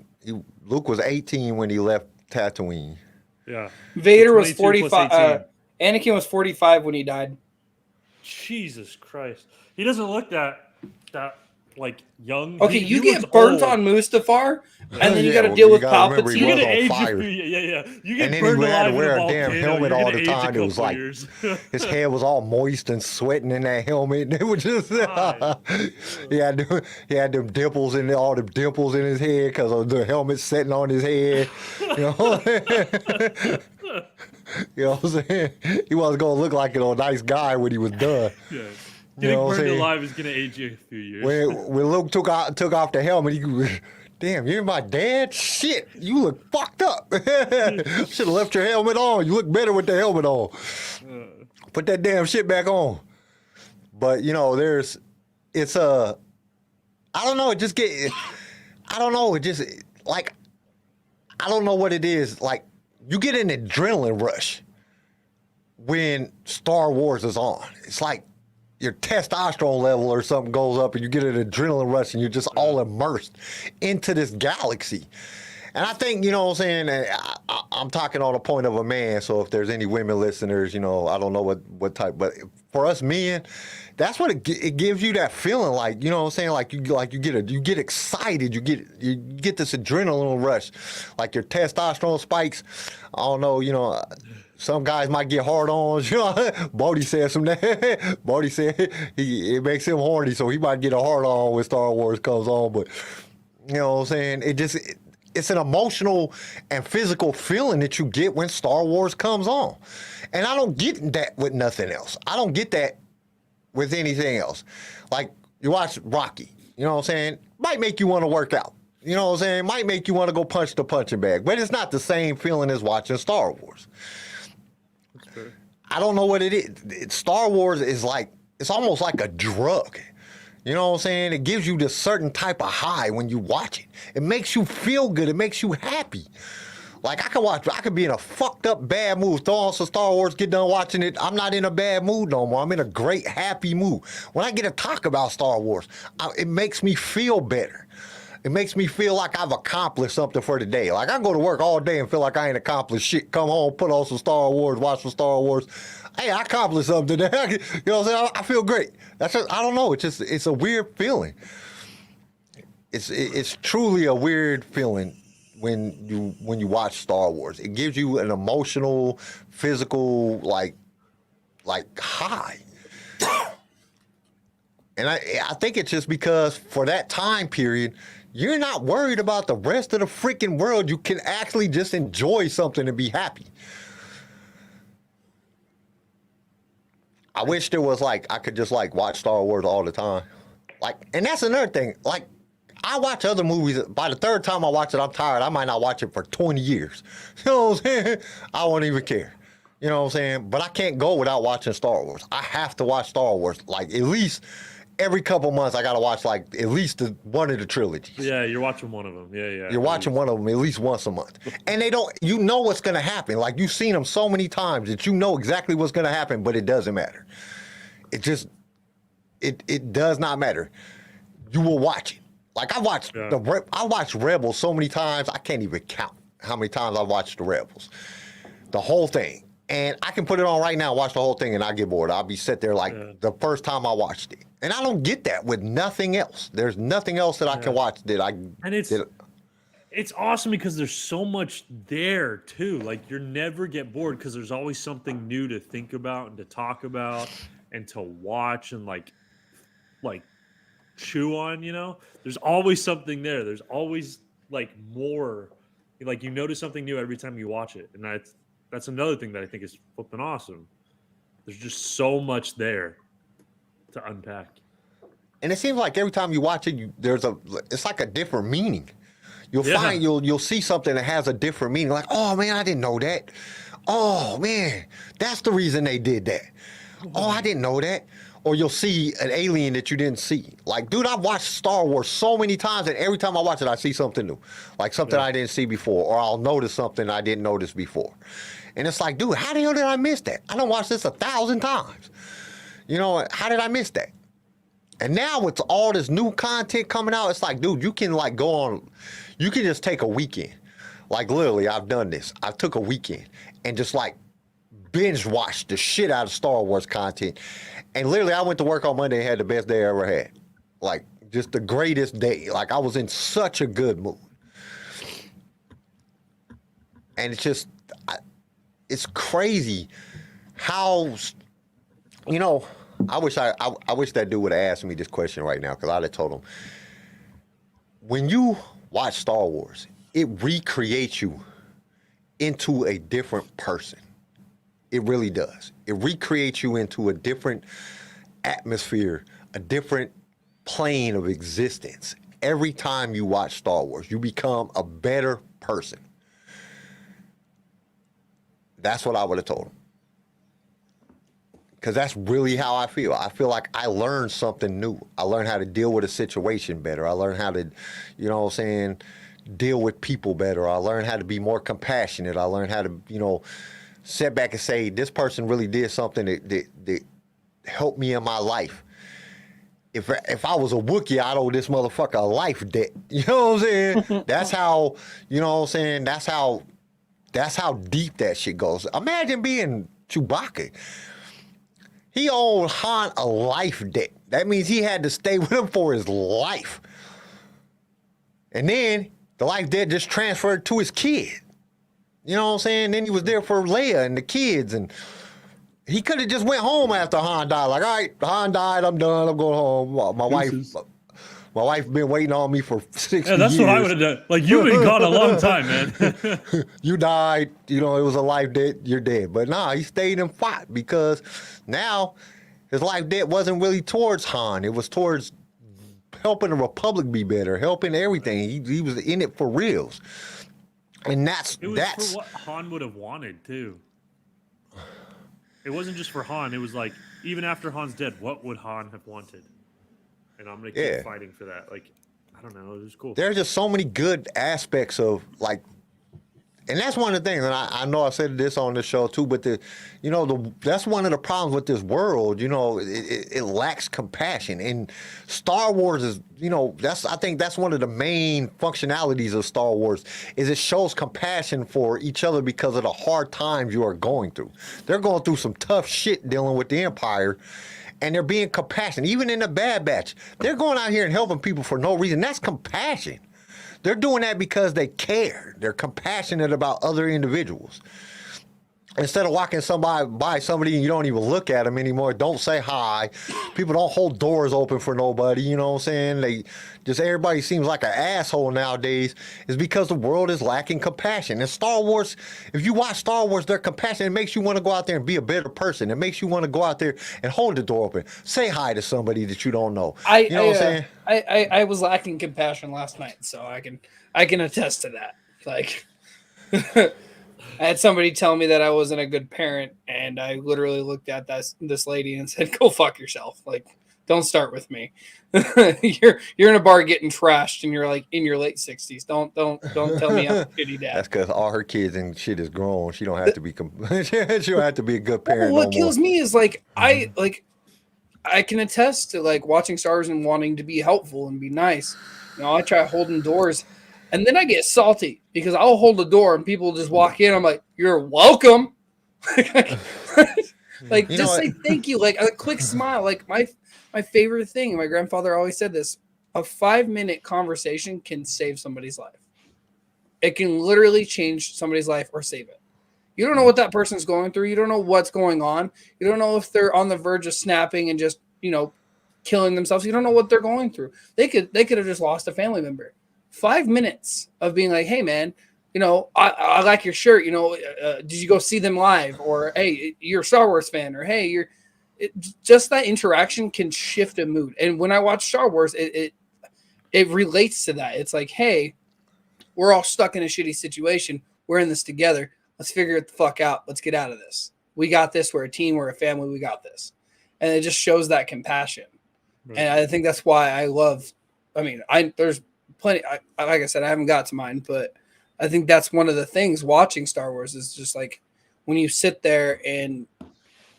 Luke was 18 when he left Tatooine. Yeah. Vader was 22 plus 45. Anakin was 45 when he died. Jesus Christ. He doesn't look that like young. Okay, He you get looks burnt old. on Mustafar, and then you Yeah, got to well, deal you with gotta remember Palpatine. he You're was gonna on age fire. yeah. You get And then burned he had alive to wear in a a damn volcano, helmet you're all gonna the age a time. It was couple like years. his head was all moist and sweating in that helmet. It was just he had them dimples in all the dimples in his head because of the helmet sitting on his head. You know, you know what I'm saying? He wasn't gonna look like a nice guy when he was done. Yeah. You Getting know what I'm burned saying? alive is gonna age you a few years. When Luke took off the helmet, damn, you're my dad? Shit, you look fucked up. Should have left your helmet on. You look better with the helmet on. Put that damn shit back on. But, you know, I don't know, I don't know what it is. Like, you get an adrenaline rush when Star Wars is on. It's like your testosterone level or something goes up and you get an adrenaline rush and you're just all immersed into this galaxy. And I think, you know what I'm saying, I'm talking on the point of a man, so if there's any women listeners, you know, I don't know what type, but for us men, that's what it gives you, that feeling, like, you know what I'm saying, like you get excited, you get this adrenaline rush, like your testosterone spikes. I don't know, you know, some guys might get hard-ons, you know. Bodie said Bodie said it makes him horny, so he might get a hard-on when Star Wars comes on. But, you know what I'm saying, it's an emotional and physical feeling that you get when Star Wars comes on. And I don't get that with nothing else. I don't get that with anything else. Like, you watch Rocky, you know what I'm saying, might make you want to work out. You know what I'm saying, might make you want to go punch the punching bag. But it's not the same feeling as watching Star Wars. I don't know what it is. Star Wars is like, it's almost like a drug. You know what I'm saying? It gives you this certain type of high when you watch it. It makes you feel good. It makes you happy. Like, I could be in a fucked up bad mood, throw on some Star Wars, get done watching it. I'm not in a bad mood no more. I'm in a great, happy mood. When I get to talk about Star Wars, it makes me feel better. It makes me feel like I've accomplished something for the day. Like, I go to work all day and feel like I ain't accomplished shit. Come home, put on some Star Wars, watch some Star Wars. Hey, I accomplished something today. You know what I'm saying? I feel great. That's just, I don't know. It's a weird feeling. It's truly a weird feeling when you watch Star Wars. It gives you an emotional, physical, like high. And I think it's just because for that time period, you're not worried about the rest of the freaking world. You can actually just enjoy something and be happy. I wish there was I could just watch Star Wars all the time. And that's another thing. I watch other movies. By the third time I watch it, I'm tired. I might not watch it for 20 years. You know what I'm saying? I won't even care. You know what I'm saying? But I can't go without watching Star Wars. I have to watch Star Wars. At least every couple months, I got to watch at least one of the trilogies. Yeah, you're watching one of them. Yeah. You're watching one of them at least once a month. And you know what's going to happen. You've seen them so many times that you know exactly what's going to happen, but it doesn't matter. It does not matter. You will watch it. I watched Rebels so many times, I can't even count how many times I watched the Rebels. The whole thing. And I can put it on right now, watch the whole thing, and I'll get bored. I'll be sit there the first time I watched it. And I don't get that with nothing else. There's nothing else that I can watch that I... And it's awesome because there's so much there, too. You never get bored because there's always something new to think about and to talk about and to watch and, chew on, you know? There's always something there. There's always, more. You notice something new every time you watch it. And that's another thing that I think is flipping awesome. There's just so much there to unpack. And it seems like every time you watch it, it's like a different meaning. You'll Yeah. find you'll see something that has a different meaning. Like, oh man, I didn't know that. Oh man, that's the reason they did that. Oh, I didn't know that. Or you'll see an alien that you didn't see. Like, dude, I've watched Star Wars so many times, and every time I watch it, I see something new. Like something I didn't see before, or I'll notice something I didn't notice before. And it's like, dude, how the hell did I miss that? I done watched this 1,000 times. You know, how did I miss that? And now with all this new content coming out, it's like, dude, you can like go on, you can just take a weekend. Like literally, I've done this. I took a weekend and just like binge watched the shit out of Star Wars content. And literally, I went to work on Monday and had the best day I ever had. Like, just the greatest day. Like, I was in such a good mood. And it's just, it's crazy how, you know, I wish that dude would have asked me this question right now, because I'd have told him. When you watch Star Wars, it recreates you into a different person. It really does. It recreates you into a different atmosphere, a different plane of existence. Every time you watch Star Wars, you become a better person. That's what I would have told him. Because that's really how I feel. I feel like I learned something new. I learned how to deal with a situation better. I learned how to, you know what I'm saying, deal with people better. I learned how to be more compassionate. I learned how to, you know, sit back and say, this person really did something that helped me in my life. If I was a Wookiee, I'd owe this motherfucker a life debt. You know what I'm saying? That's how, you know what I'm saying? That's how deep that shit goes. Imagine being Chewbacca. He owed Han a life debt. That means he had to stay with him for his life. And then the life debt just transferred to his kid. You know what I'm saying? Then he was there for Leia and the kids, and he could have just went home after Han died. Like, all right, Han died, I'm done, I'm going home. My wife been waiting on me for 60 years. Yeah, that's what I would have done. Like, you've been gone a long time, man. You died, you know, it was a life debt, you're dead. But nah, he stayed and fought, because now his life debt wasn't really towards Han. It was towards helping the Republic be better, helping everything. He was in it for reals. And that's for what Han would have wanted too. It wasn't just for Han. It was like, even after Han's dead, what would Han have wanted? And I'm gonna keep fighting for that. Like, I don't know. It was cool. There's just so many good aspects of like, and that's one of the things. And I know I said this on the show too, but that's one of the problems with this world. You know, it lacks compassion. And Star Wars is, you know, I think that's one of the main functionalities of Star Wars, is it shows compassion for each other because of the hard times you are going through. They're going through some tough shit dealing with the Empire, and they're being compassionate. Even in the Bad Batch, they're going out here and helping people for no reason. That's compassion. They're doing that because they care. They're compassionate about other individuals. Instead of walking by somebody and you don't even look at them anymore, don't say hi. People don't hold doors open for nobody, you know what I'm saying? Everybody seems like an asshole nowadays. Is because the world is lacking compassion. And Star Wars, if you watch Star Wars, they're compassionate. It makes you want to go out there and be a better person. It makes you want to go out there and hold the door open. Say hi to somebody that you don't know. You know what I'm saying? I was lacking compassion last night, so I can attest to that. Like, I had somebody tell me that I wasn't a good parent, and I literally looked at this lady and said, "Go fuck yourself. Like, don't start with me. you're in a bar getting trashed, and you're like in your late 60s. Don't tell me I'm a shitty dad." That's because all her kids and shit is grown. She don't have to be. She don't have to be a good parent. What kills me is like I can attest to like watching stars and wanting to be helpful and be nice. You know, I try holding doors. And then I get salty because I'll hold the door and people just walk in. I'm like, "You're welcome." Like, just say thank you. Like a quick smile. Like my favorite thing. My grandfather always said this: a 5-minute conversation can save somebody's life. It can literally change somebody's life or save it. You don't know what that person's going through. You don't know what's going on. You don't know if they're on the verge of snapping and just, you know, killing themselves. You don't know what they're going through. They could have just lost a family member. 5 minutes of being like, "Hey man, I like your shirt. Did you go see them live? Or hey, you're a Star Wars fan. Or hey, just that interaction can shift a mood. And when I watch Star Wars, it relates to that. It's like, hey, we're all stuck in a shitty situation. We're in this together. Let's figure it the fuck out. Let's get out of this. We got this. We're a team. We're a family. We got this. And it just shows that compassion. Right. And I think that's why I love. There's plenty. Like I said, I haven't got to mine, but I think that's one of the things watching Star Wars is just like when you sit there and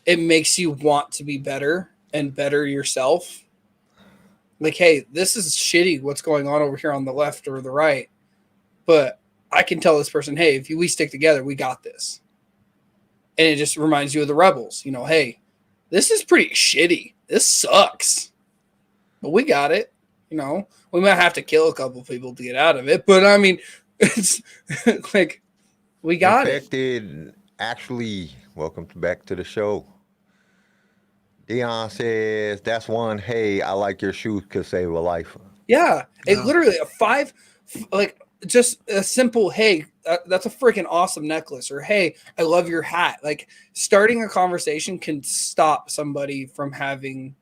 it makes you want to be better and better yourself. Like, hey, this is shitty what's going on over here on the left or the right, but I can tell this person, hey, if we stick together, we got this. And it just reminds you of the rebels. Hey, this is pretty shitty. This sucks. But we got it. We might have to kill a couple people to get out of it, but it's like we got it. Actually, welcome back to the show. Dion says, that's one, hey, I like your shoes, could save a life. Yeah. It literally just a simple, hey, that's a freaking awesome necklace. Or, hey, I love your hat. Like, starting a conversation can stop somebody from having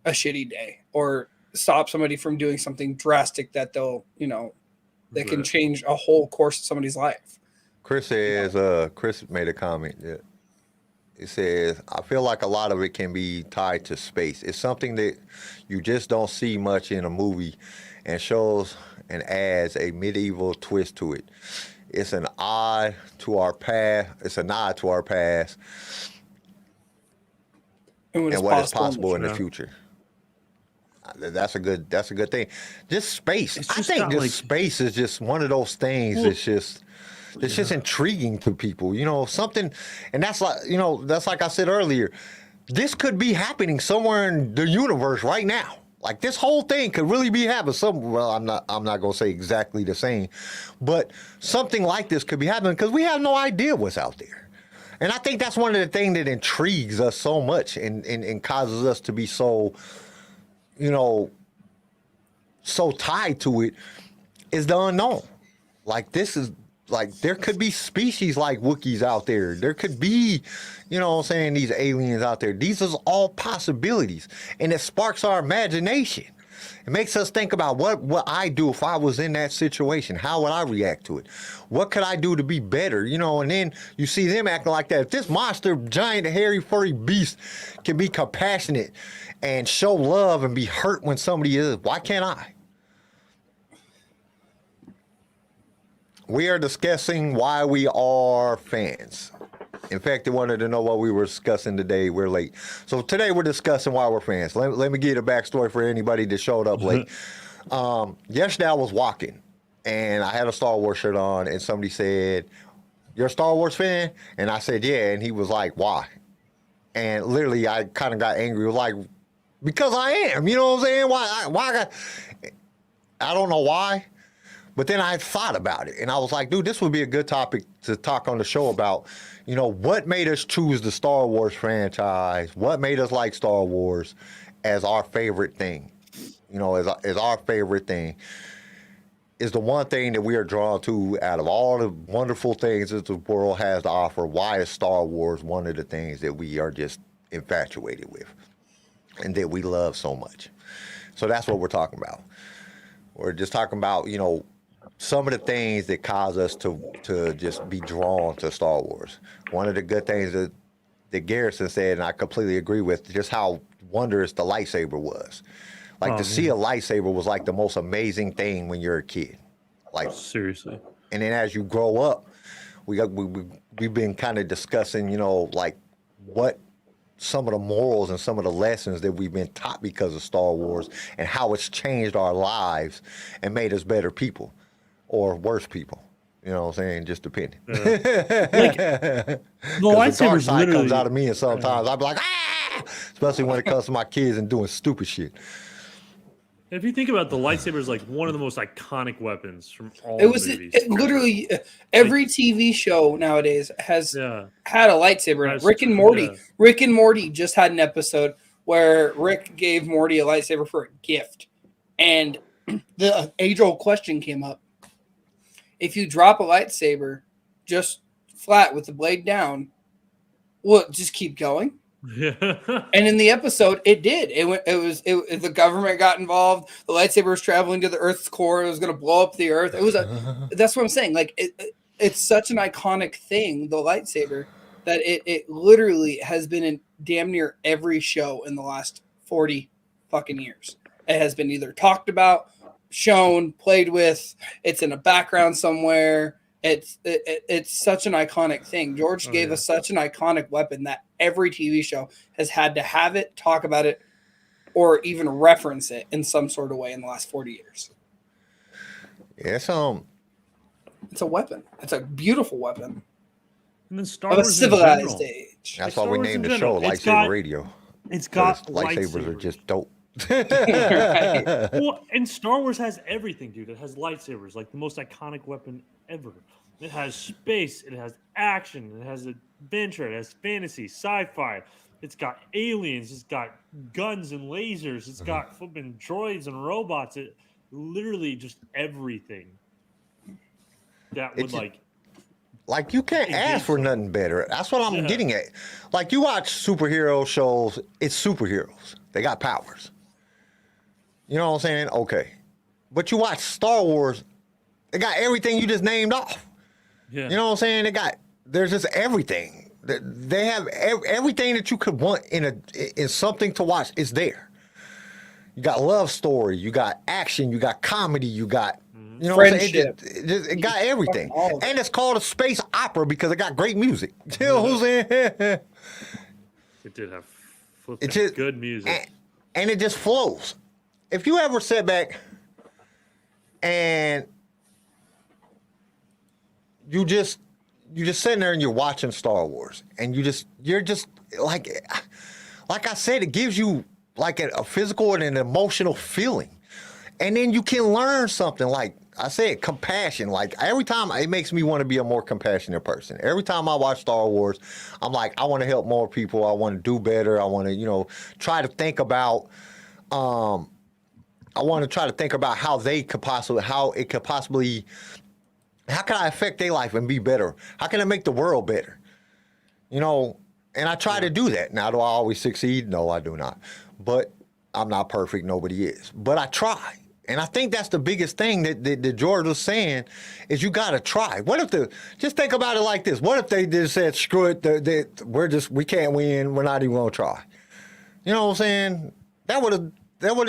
a shitty day or stop somebody from doing something drastic that they'll, that can change a whole course of somebody's life. Chris says, Chris made a comment that it says, I feel like a lot of it can be tied to space. It's something that you just don't see much in a movie and shows and adds a medieval twist to it. It's an ode to our past. It's a nod to our past and what is possible in the future. That's a good thing. Just space. I think space is just one of those things that's just intriguing to people. Something, and that's like I said earlier, this could be happening somewhere in the universe right now. Like, this whole thing could really be happening somewhere. Well, I'm not going to say exactly the same, but something like this could be happening because we have no idea what's out there. And I think that's one of the things that intrigues us so much and causes us to be so, so tied to it is the unknown. Like, this is like, there could be species like Wookiees out there. There could be, these aliens out there. These are all possibilities. And it sparks our imagination. It makes us think about what I do if I was in that situation. How would I react to it? What could I do to be better? And then you see them acting like that. If this monster, giant, hairy, furry beast can be compassionate and show love and be hurt when somebody is, why can't I? We are discussing why we are fans. In fact, they wanted to know what we were discussing today. We're late. So today we're discussing why we're fans. Let me give you a backstory for anybody that showed up late. Yesterday I was walking, and I had a Star Wars shirt on, and somebody said, "You're a Star Wars fan?" And I said, "Yeah." And he was like, "Why?" And literally I kind of got angry. It was like, because I am. You know what I'm saying? Why? I don't know why. But then I thought about it, and I was like, dude, this would be a good topic to talk on the show about, what made us choose the Star Wars franchise, what made us like Star Wars as our favorite thing, as our favorite thing, is the one thing that we are drawn to out of all the wonderful things that the world has to offer. Why is Star Wars one of the things that we are just infatuated with and that we love so much? So that's what we're talking about. We're just talking about, some of the things that cause us to just be drawn to Star Wars. One of the good things that Garrison said, and I completely agree with, just how wondrous the lightsaber was. Like, to see a lightsaber was like the most amazing thing when you're a kid. Like, seriously. And then as you grow up, we've been kind of discussing, like what some of the morals and some of the lessons that we've been taught because of Star Wars and how it's changed our lives and made us better people or worse people. You know what I'm saying? Just depending. The lightsaber side comes out of me, and sometimes I'll be like, ah! Especially when it comes to my kids and doing stupid shit. If you think about it, the lightsaber is like one of the most iconic weapons from all the movies. Literally, every TV show nowadays has had a lightsaber in it. Rick and Morty just had an episode where Rick gave Morty a lightsaber for a gift. And the age-old question came up. if you drop a lightsaber just flat with the blade down, will it just keep going? Yeah. And in the episode, it did. The government got involved. The lightsaber was traveling to the Earth's core. It was going to blow up the Earth. That's what I'm saying. Like it's such an iconic thing, the lightsaber, that it literally has been in damn near every show in the last 40 fucking years. It has been either talked about, shown, played with. It's in a background somewhere. It's such an iconic thing. George gave us such an iconic weapon that every TV show has had to have it, talk about it, or even reference it in some sort of way in the last 40 years. Yeah, it's a weapon. It's a beautiful weapon. And then Star Of a Wars civilized age. that's Like why we Star Wars named in the show general, Lightsaber Radio. It's got lightsabers are just dope. Right. Well, and Star Wars has everything, dude. It has lightsabers, like the most iconic weapon ever. It has space. It has action. It has adventure. It has fantasy, sci-fi. It's got aliens. It's got guns and lasers. It's got flipping droids and robots. It literally just everything that would Like you can't ask for nothing better. That's what I'm getting at. Like you watch superhero shows, it's superheroes. They got powers. You know what I'm saying? Okay. But you watch Star Wars, they got everything you just named off. Yeah. You know what I'm saying? There's just everything. They have everything that you could want in something to watch is there. You got love story, you got action, you got comedy, you got you know friendship. It got everything. And it's called a space opera because it got great music. You know what I'm saying? It did have flipping good music. And it just flows. If you ever sit back and you just sitting there and you're watching Star Wars and you're just like I said, it gives you like a physical and an emotional feeling. And then you can learn something, like I said, compassion. Like every time it makes me want to be a more compassionate person. Every time I watch Star Wars, I'm like, I want to help more people. I want to do better. I want to, try to think about how how can I affect their life and be better? How can I make the world better? And I try to do that. Now, do I always succeed? No, I do not. But I'm not perfect. Nobody is. But I try. And I think that's the biggest thing that George was saying is you got to try. What if just think about it like this. What if they just said, screw it, we can't win. We're not even going to try. You know what I'm saying? That would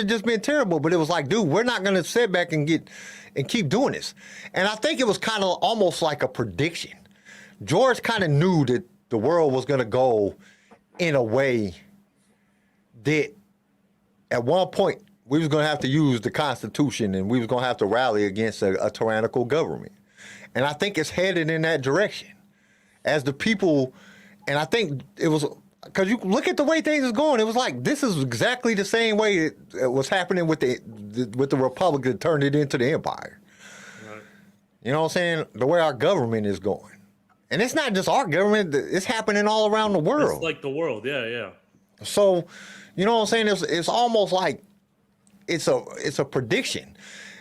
have just been terrible. But it was like, dude, we're not going to sit back and keep doing this. And I think it was kind of almost like a prediction. George kind of knew that the world was going to go in a way that at one point we was going to have to use the Constitution and we was going to have to rally against a tyrannical government. And I think it's headed in that direction. As the people, and I think it was, because you look at the way things is going, it was like, this is exactly the same way it was happening with the Republic that turned it into the Empire. Right. You know what I'm saying? The way our government is going. And it's not just our government, it's happening all around the world. It's like the world, yeah. So, you know what I'm saying? It's almost like it's a prediction.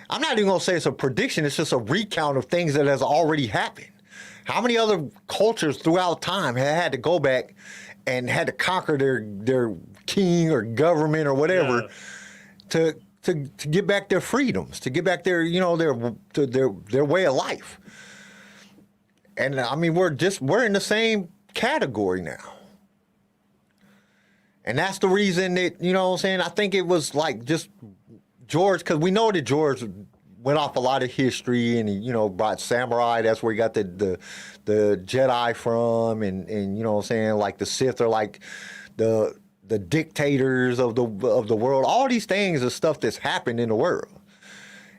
I'm not even gonna say it's a prediction, it's just a recount of things that has already happened. How many other cultures throughout time had to go back and had to conquer their king or government or whatever to get back their freedoms, to get back their way of life. And I mean, we're in the same category now. And that's the reason that, you know what I'm saying, I think it was like just George, because we know that George went off a lot of history and he, brought samurai. That's where he got the Jedi from. And you know what I'm saying, like the Sith are like the dictators of the world. All these things are stuff that's happened in the world.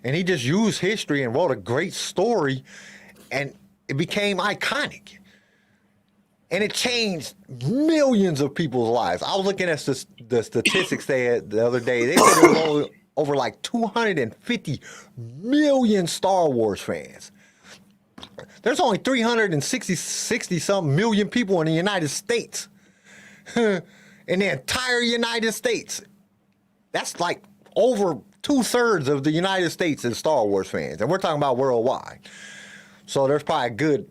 And he just used history and wrote a great story and it became iconic. And it changed millions of people's lives. I was looking at the statistics they had the other day. They said there was over like 250 million Star Wars fans. There's only 60-something million people in the United States. In the entire United States. That's like over 2/3 of the United States is Star Wars fans. And we're talking about worldwide. So there's probably a good,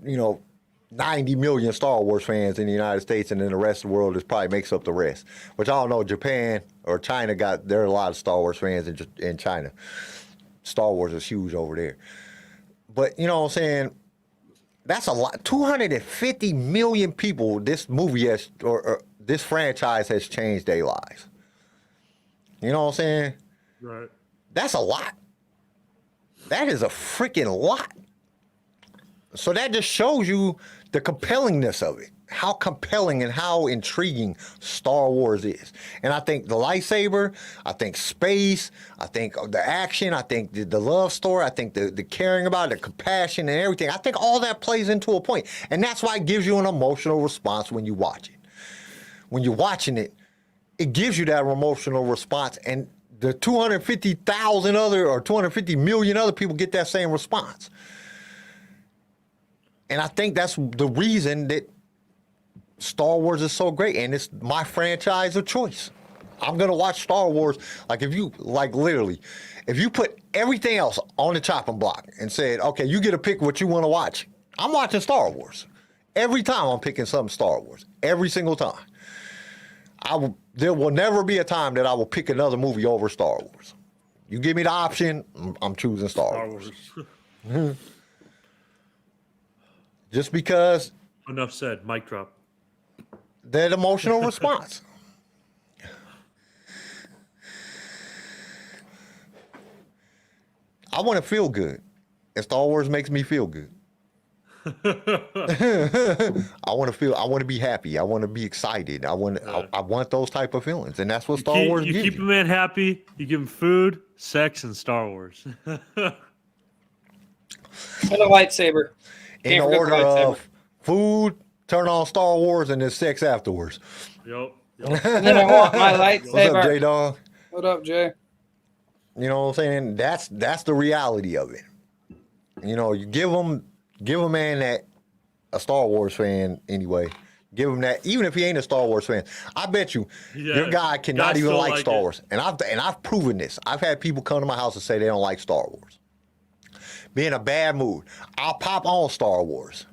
90 million Star Wars fans in the United States, and then the rest of the world probably makes up the rest. Which I don't know, Japan or China there are a lot of Star Wars fans in China. Star Wars is huge over there. But you know what I'm saying? That's a lot. 250 million people this movie has, or this franchise has changed their lives. You know what I'm saying? Right. That's a lot. That is a freaking lot. So that just shows you the compellingness of it. How compelling and how intriguing Star Wars is. And I think the lightsaber, I think space, I think the action, I think the love story, I think the caring about it, the compassion and everything. I think all that plays into a point. And that's why it gives you an emotional response when you watch it. When you're watching it, it gives you that emotional response. And the 250,000 other or 250 million other people get that same response. And I think that's the reason that Star Wars is so great, and it's my franchise of choice. I'm gonna watch Star Wars. If you put everything else on the chopping block and said, okay, you get to pick what you want to watch. I'm watching Star Wars. Every time I'm picking something Star Wars. Every single time. There will never be a time that I will pick another movie over Star Wars. You give me the option, I'm choosing Star Wars. Just because. Enough said. Mic drop. That emotional response. I want to feel good, and Star Wars makes me feel good. I want to be happy. I want to be excited. I want those type of feelings, and that's what Star Wars gives you. You keep a man happy. You give him food, sex, and Star Wars. And a lightsaber. In order of food, turn on Star Wars, and then sex afterwards. Yep. And then I want my lightsaber. What's up, J Dog? What up, Jay? You know what I'm saying? That's the reality of it. You give a man that a Star Wars fan anyway. Give him that, even if he ain't a Star Wars fan. I bet you your guy cannot even like Star Wars. And I've proven this. I've had people come to my house and say they don't like Star Wars. Be in a bad mood. I'll pop on Star Wars.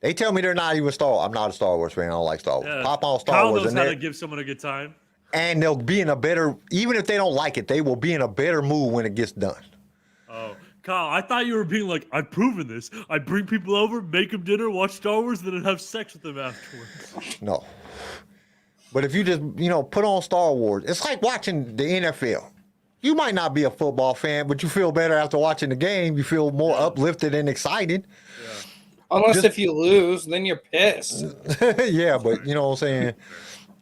They tell me they're not even I'm not a Star Wars fan. I don't like Star Wars. Yeah. Pop on Star Kyle Wars. knows how to give someone a good time. And they'll be in a better, even if they don't like it, they will be in a better mood when it gets done. Oh, Kyle, I thought you were being like, I've proven this. I bring people over, make them dinner, watch Star Wars, then I'd have sex with them afterwards. No. But if you just, put on Star Wars, it's like watching the NFL. You might not be a football fan, but you feel better after watching the game. You feel more uplifted and excited. Yeah. Unless if you lose, then you're pissed. Yeah, but you know what I'm saying?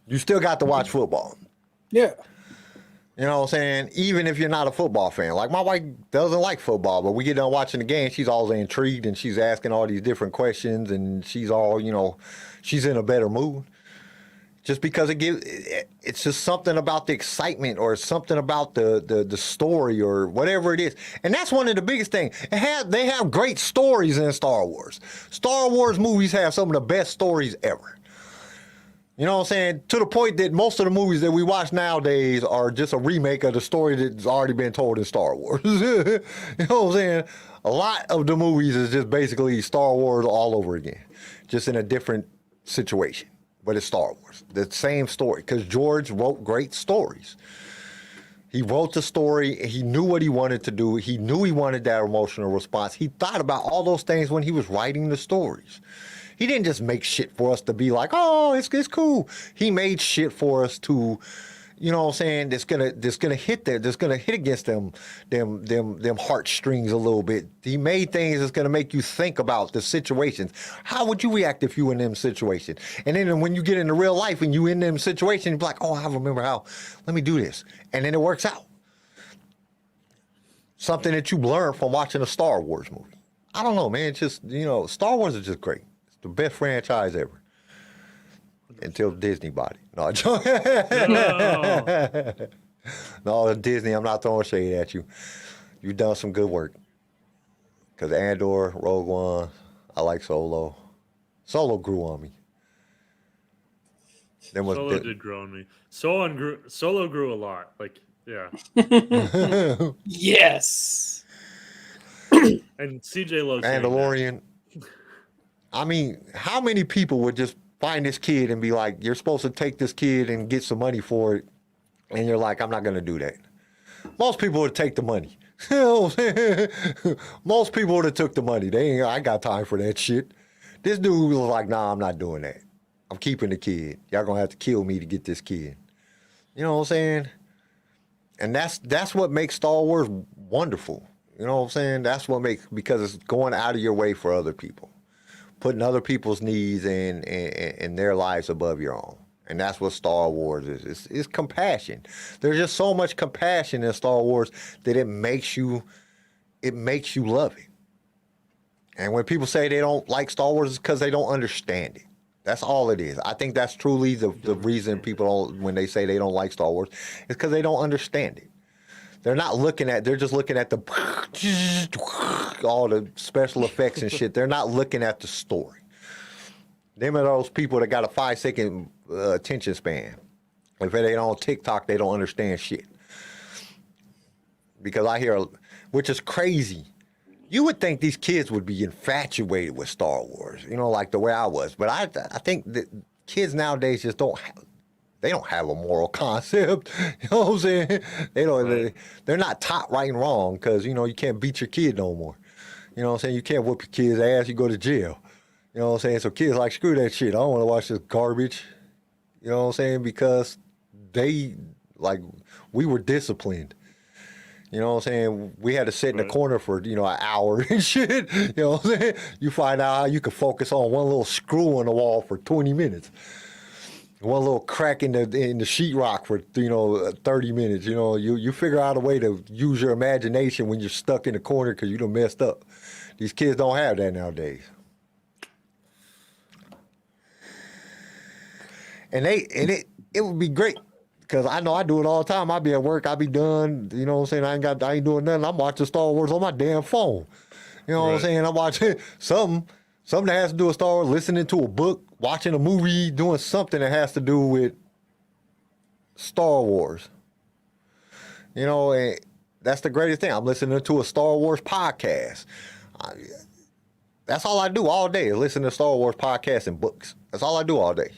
You still got to watch football. Yeah. You know what I'm saying? Even if you're not a football fan. Like my wife doesn't like football, but we get done watching the game, she's always intrigued and she's asking all these different questions and she's all, she's in a better mood. Just because it's just something about the excitement or something about the story or whatever it is. And that's one of the biggest things. They have great stories in Star Wars. Star Wars movies have some of the best stories ever. You know what I'm saying? To the point that most of the movies that we watch nowadays are just a remake of the story that's already been told in Star Wars. You know what I'm saying? A lot of the movies is just basically Star Wars all over again, just in a different situation. But it's Star Wars. The same story. Because George wrote great stories. He wrote the story. He knew what he wanted to do. He knew he wanted that emotional response. He thought about all those things when he was writing the stories. He didn't just make shit for us to be like, oh, it's cool. He made shit for us to, you know what I'm saying, that's gonna hit against them heartstrings a little bit. He made things that's gonna make you think about the situations. How would you react if you were in them situations? And then when you get into real life and you in them situations, you're like, oh, I remember how, let me do this. And then it works out. Something that you learn from watching a Star Wars movie. I don't know, man. It's just, Star Wars is just great. It's the best franchise ever. Until Disney bought it. No, I'm joking. No, Disney, I'm not throwing shade at you. You've done some good work. Because Andor, Rogue One, I like Solo. Solo grew on me. Solo did grow on me. Solo grew a lot. Like, yeah. Yes. And CJ loves Mandalorian. I mean, how many people would just find this kid and be like, you're supposed to take this kid and get some money for it, and you're like, I'm not going to do that. Most people would take the money. You know what I'm saying? Most people would have took the money. I ain't got time for that shit. This dude was like, nah, I'm not doing that. I'm keeping the kid. Y'all gonna have to kill me to get this kid. You know what I'm saying? And that's what makes Star Wars wonderful. You know what I'm saying? That's what makes, because it's going out of your way for other people, putting other people's needs and their lives above your own. And that's what Star Wars is. It's compassion. There's just so much compassion in Star Wars that it makes you love it. And when people say they don't like Star Wars, it's because they don't understand it. That's all it is. I think that's truly the reason people don't, when they say they don't like Star Wars, is because they don't understand it. They're just looking at all the special effects and shit. They're not looking at the story. Them are those people that got a 5-second attention span. If they ain't on TikTok, they don't understand shit. Because I hear, which is crazy. You would think these kids would be infatuated with Star Wars, you know, like the way I was. But I think that kids nowadays just don't have a moral concept. You know what I'm saying? They're not taught right and wrong because, you know, you can't beat your kid no more. You know what I'm saying? You can't whoop your kid's ass, you go to jail. You know what I'm saying? So kids like, screw that shit. I don't want to watch this garbage. You know what I'm saying? Because we were disciplined. You know what I'm saying? We had to sit in the corner for, you know, an hour and shit. You know what I'm saying? You find out how you can focus on one little screw on the wall for 20 minutes. One little crack in the sheetrock for, you know, 30 minutes. You know, you figure out a way to use your imagination when you're stuck in the corner because you done messed up. These kids don't have that nowadays. And it would be great. Because I know I do it all the time. I be at work, I be done. You know what I'm saying? I ain't doing nothing. I'm watching Star Wars on my damn phone. You know what I'm saying? I'm watching something that has to do with Star Wars, listening to a book, watching a movie, doing something that has to do with Star Wars. You know, and that's the greatest thing. I'm listening to a Star Wars podcast. That's all I do all day is listen to Star Wars podcasts and books. That's all I do all day.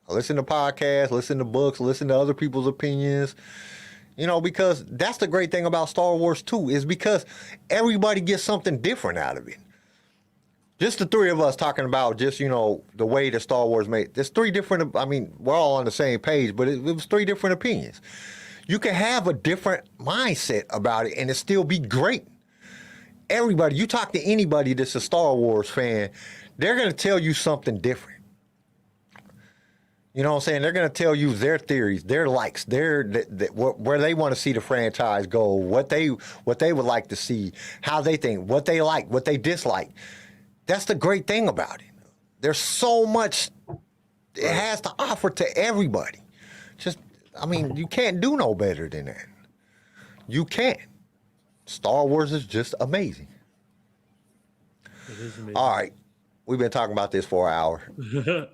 I listen to podcasts, listen to books, listen to other people's opinions, you know, because that's the great thing about Star Wars too, is because everybody gets something different out of it. Just the three of us talking about just, you know, the way that Star Wars made, there's three different, I mean, we're all on the same page, but it was three different opinions. You can have a different mindset about it and it still be great. Everybody, you talk to anybody that's a Star Wars fan, they're going to tell you something different. You know what I'm saying? They're going to tell you their theories, their likes, where they want to see the franchise go, what they would like to see, how they think, what they like, what they dislike. That's the great thing about it. There's so much it has to offer to everybody. Just, I mean, you can't do no better than that. You can't. Star Wars is just amazing. It is amazing. All right. We've been talking about this for an hour.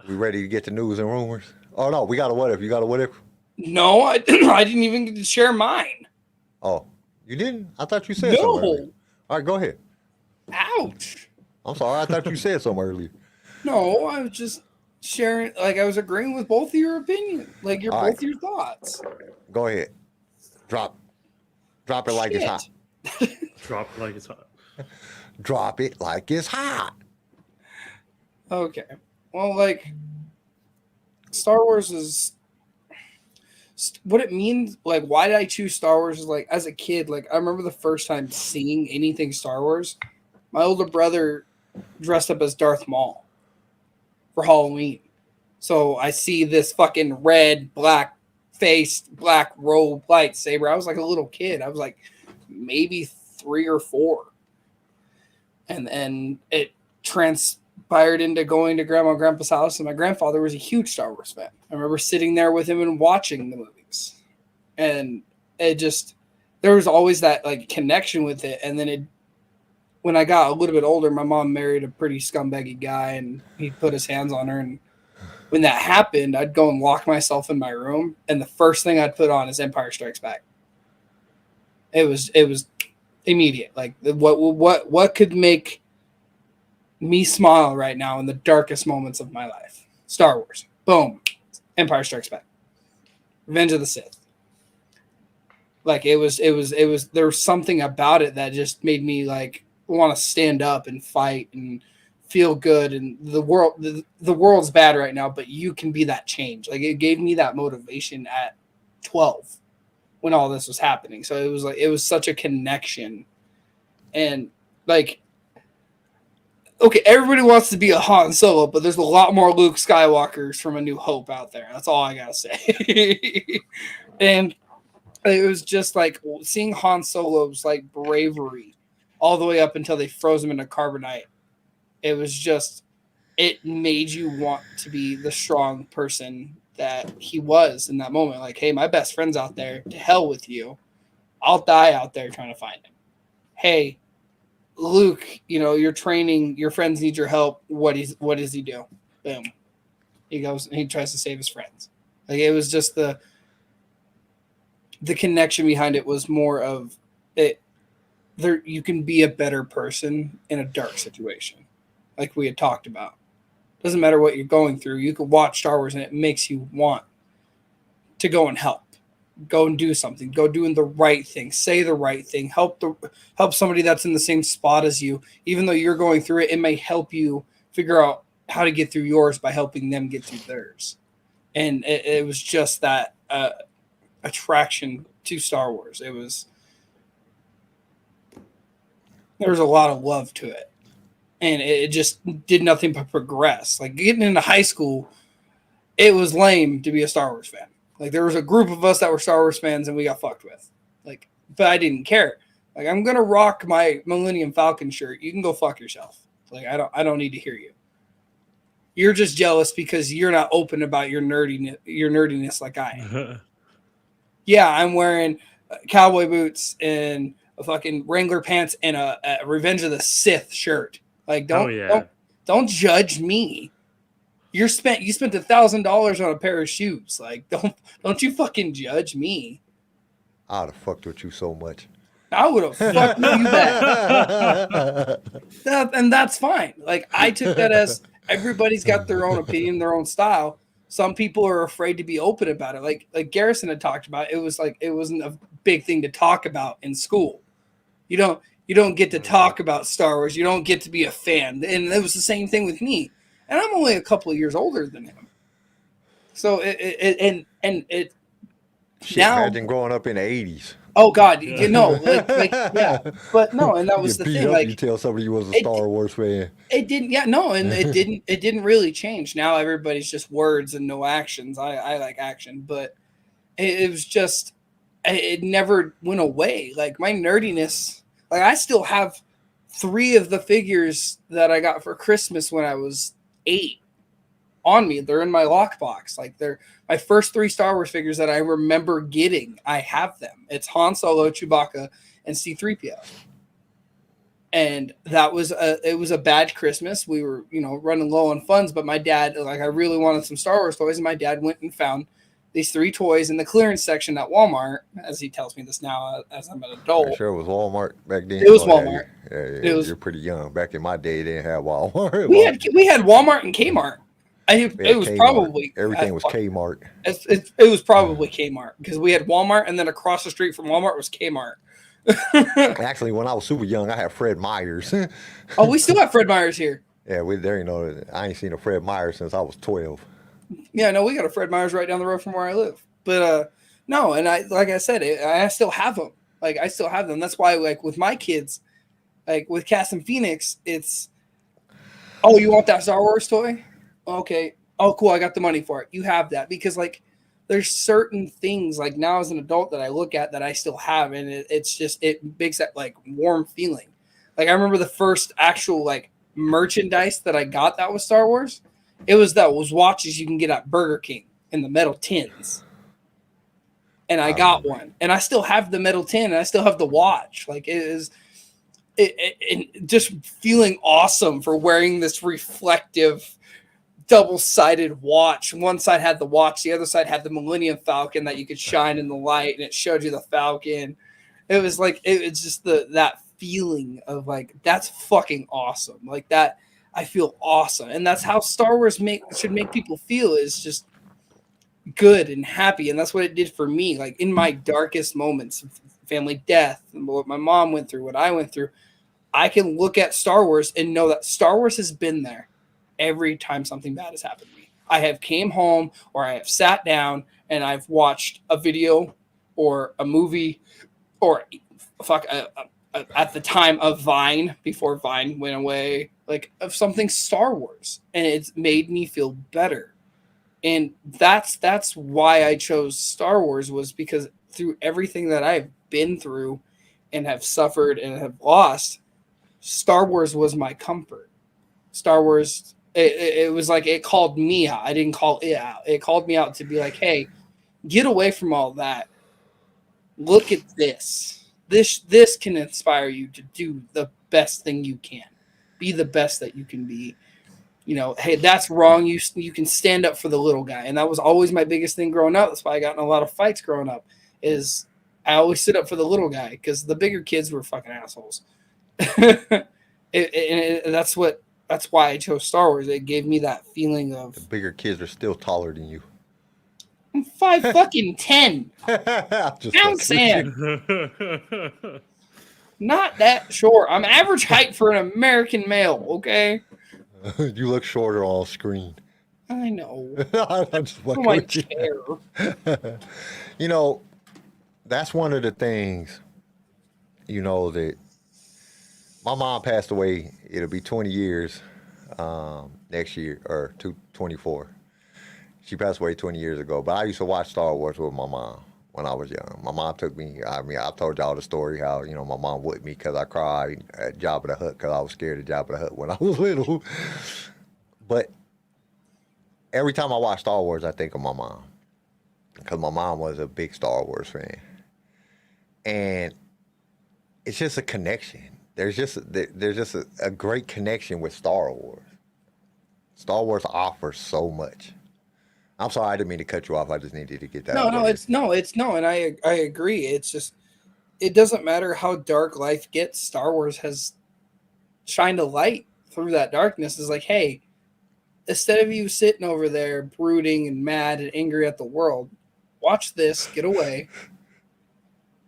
We ready to get to news and rumors? Oh, no, we got a what if. You got a what if? No, I didn't even get to share mine. Oh, you didn't? I thought you said something earlier. All right, go ahead. Ouch. I'm sorry. I thought you said something earlier. No, I was just sharing, like I was agreeing with both of your opinions, like both your thoughts. Go ahead. Drop it like it's hot. Drop it like it's hot. Drop it like it's hot. Okay. Well, like, Star Wars is what it means. Like, why did I choose Star Wars? Is like, as a kid, like, I remember the first time seeing anything Star Wars. My older brother dressed up as Darth Maul for Halloween. So I see this fucking red, black face, black robe lightsaber. I was like a little kid. I was like maybe 3 or 4. And it transpired into going to Grandma and Grandpa's house, and my grandfather was a huge Star Wars fan. I remember sitting there with him and watching the movies. And it just, there was always that like connection with it. And then when I got a little bit older, my mom married a pretty scumbaggy guy, and he put his hands on her. And when that happened, I'd go and lock myself in my room, and the first thing I'd put on is Empire Strikes Back. It was immediate. Like what could make me smile right now in the darkest moments of my life. Star Wars. Boom. Empire Strikes Back. Revenge of the Sith. Like it was there was something about it that just made me like want to stand up and fight and feel good. And the world's bad right now, but you can be that change. Like it gave me that motivation at 12 when all this was happening. So it was such a connection. And like, okay, everybody wants to be a Han Solo, but there's a lot more Luke Skywalkers from A New Hope out there. That's all I gotta say. And it was just like seeing Han Solo's like bravery all the way up until they froze him into carbonite. It was just, it made you want to be the strong person that he was in that moment. Like, hey, my best friend's out there. To hell with you. I'll die out there trying to find him. Hey, Luke, you know, you're training, your friends need your help. What does he do? Boom. He goes and he tries to save his friends. Like it was just the connection behind it was more of it. There, you can be a better person in a dark situation, like we had talked about. Doesn't matter what you're going through. You can watch Star Wars and it makes you want to go and help. Go and do something. Go doing the right thing. Say the right thing. Help somebody that's in the same spot as you. Even though you're going through it, it may help you figure out how to get through yours by helping them get through theirs. And it was just that attraction to Star Wars. There was a lot of love to it. And it just did nothing but progress. Like getting into high school, it was lame to be a Star Wars fan. Like there was a group of us that were Star Wars fans and we got fucked with. Like, but I didn't care. Like I'm gonna rock my Millennium Falcon shirt. You can go fuck yourself. Like I don't need to hear you. You're just jealous because you're not open about your nerdiness like I am. Yeah, I'm wearing cowboy boots and a fucking Wrangler pants and a Revenge of the Sith shirt. Like don't judge me. You spent $1,000 on a pair of shoes. Like don't you fucking judge me. I'd have fucked with you so much. I would have fucked with you back. And that's fine. Like I took that as everybody's got their own opinion, their own style. Some people are afraid to be open about it. Like Garrison had talked about, it was like it wasn't a big thing to talk about in school. You don't get to talk about Star Wars. You don't get to be a fan. And it was the same thing with me. And I'm only a couple of years older than him. So it Shit, now, imagine growing up in the 80s. Oh God, you know, like yeah, but no, and that was the thing. Like, you tell somebody you was a Star Wars fan. It didn't, yeah, no, and it didn't really change. Now everybody's just words and no actions. I like action, but it was just, it never went away. Like my nerdiness, like I still have 3 of the figures that I got for Christmas when I was 8 on me. They're in my lockbox. Like they're my first 3 Star Wars figures that I remember getting. I have them. It's Han Solo, Chewbacca, and C-3PO. And that was it was a bad Christmas. We were, running low on funds, but my dad, like I really wanted some Star Wars toys, and my dad went and found these 3 toys in the clearance section at Walmart, as he tells me this now as I'm an adult. I'm sure it was Walmart back then. It was Walmart. Yeah, you're pretty young. Back in my day, they didn't have Walmart. We had Walmart and Kmart. It was Kmart. probably everything was Kmart. It was probably Kmart because we had Walmart, and then across the street from Walmart was Kmart. Actually, when I was super young, I had Fred Meyer's. Oh, we still have Fred Meyer's here. Yeah, I ain't seen a Fred Meyer since I was 12. Yeah, no, we got a Fred Meyer's right down the road from where I live. But no, and I said, I still have them. Like I still have them. That's why, like with my kids, like with Cass and Phoenix, it's, oh, you want that Star Wars toy? Okay. Oh, cool. I got the money for it. You have that because like there's certain things like now as an adult that I look at that I still have, and it's just it makes that like warm feeling. Like I remember the first actual like merchandise that I got that was Star Wars. It was those watches you can get at Burger King in the metal tins. And I got one, and I still have the metal tin, and I still have the watch. Like it just feeling awesome for wearing this reflective double-sided watch. One side had the watch, the other side had the Millennium Falcon that you could shine in the light, and it showed you the Falcon. It was like it's just that feeling of like that's fucking awesome. Like that, I feel awesome. And that's how Star Wars should make people feel, is just good and happy. And that's what it did for me. Like in my darkest moments, family death, and what my mom went through, what I went through, I can look at Star Wars and know that Star Wars has been there every time something bad has happened to me. I have came home, or I have sat down and I've watched a video or a movie, or at the time of Vine, before Vine went away, like of something Star Wars, and it's made me feel better. And that's why I chose Star Wars, was because through everything that I've been through and have suffered and have lost, Star Wars was my comfort. Star Wars, it was like it called me out. I didn't call it out. It called me out to be like, hey, get away from all that. Look at this. This can inspire you to do the best thing you can. Be the best that you can be. You know, hey, that's wrong. You can stand up for the little guy. And that was always my biggest thing growing up. That's why I got in a lot of fights growing up, is I always stood up for the little guy, because the bigger kids were fucking assholes. That's why I chose Star Wars. It gave me that feeling of, The bigger kids are still taller than you. I'm 5'10". Just I'm saying, not that short. I'm average height for an American male, okay? You look shorter on screen. I know. I'm just Who fucking do I with you. care? You know, that's one of the things, you know, that my mom passed away. It'll be 20 years next year, or 24. She passed away 20 years ago. But I used to watch Star Wars with my mom when I was young. My mom took me. I mean, I've told y'all the story how, you know, my mom whipped me because I cried at Jabba the Hutt because I was scared of Jabba the Hutt when I was little. But every time I watch Star Wars, I think of my mom, because my mom was a big Star Wars fan. And it's just a connection. There's just a great connection with Star Wars. Star Wars offers so much. I'm sorry, I didn't mean to cut you off. I just needed to get that. No, and I agree. It's just, it doesn't matter how dark life gets. Star Wars has shined a light through that darkness. It's like, hey, instead of you sitting over there brooding and mad and angry at the world, watch this, get away.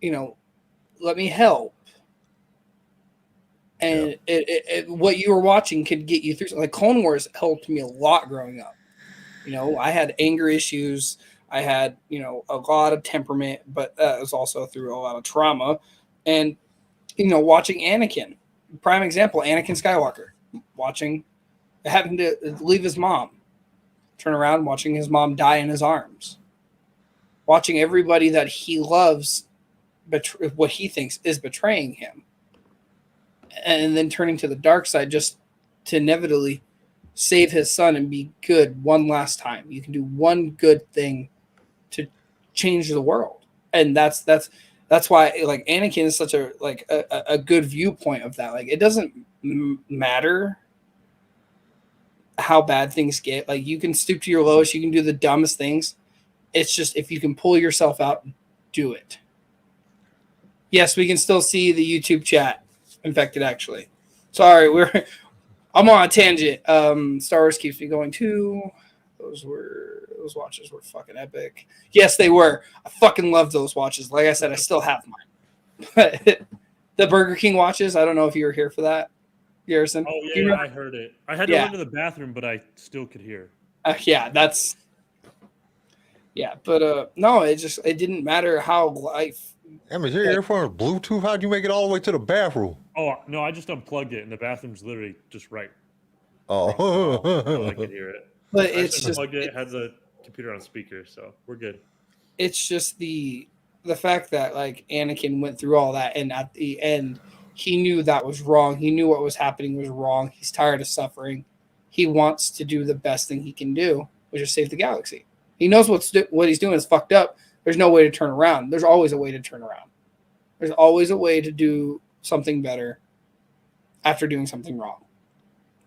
You know, let me help. And what you were watching could get you through. Like Clone Wars helped me a lot growing up. You know, I had anger issues. I had, you know, a lot of temperament, but that was also through a lot of trauma. And, you know, watching Anakin, prime example, Anakin Skywalker, having to leave his mom, turn around, watching his mom die in his arms, watching everybody that he loves, what he thinks is betraying him, and then turning to the dark side just to inevitably save his son and be good one last time. You can do one good thing to change the world, and that's why, like, Anakin is such a good viewpoint of that. Like, it doesn't matter how bad things get. Like, you can stoop to your lowest, you can do the dumbest things. It's just, if you can pull yourself out, do it. Yes, we can still see the YouTube chat infected, actually. Sorry, I'm on a tangent. Star Wars keeps me going too. Those watches were fucking epic. Yes, they were. I fucking love those watches. Like I said, I still have mine. But the Burger King watches, I don't know if you were here for that, Garrison. Oh yeah, I heard it. I had to run to the bathroom, but I still could hear. But no, it didn't matter how life. Is your earphone Bluetooth? How'd you make it all the way to the bathroom? Oh no, I just unplugged it, and the bathroom's literally just right. Oh, So I could hear it. But I it's just just unplugged it. Has the computer on speaker, so we're good. It's just the fact that, like, Anakin went through all that, and at the end, he knew that was wrong. He knew what was happening was wrong. He's tired of suffering. He wants to do the best thing he can do, which is save the galaxy. He knows what he's doing is fucked up. There's no way to turn around. There's always a way to turn around. There's always a way to do something better after doing something wrong.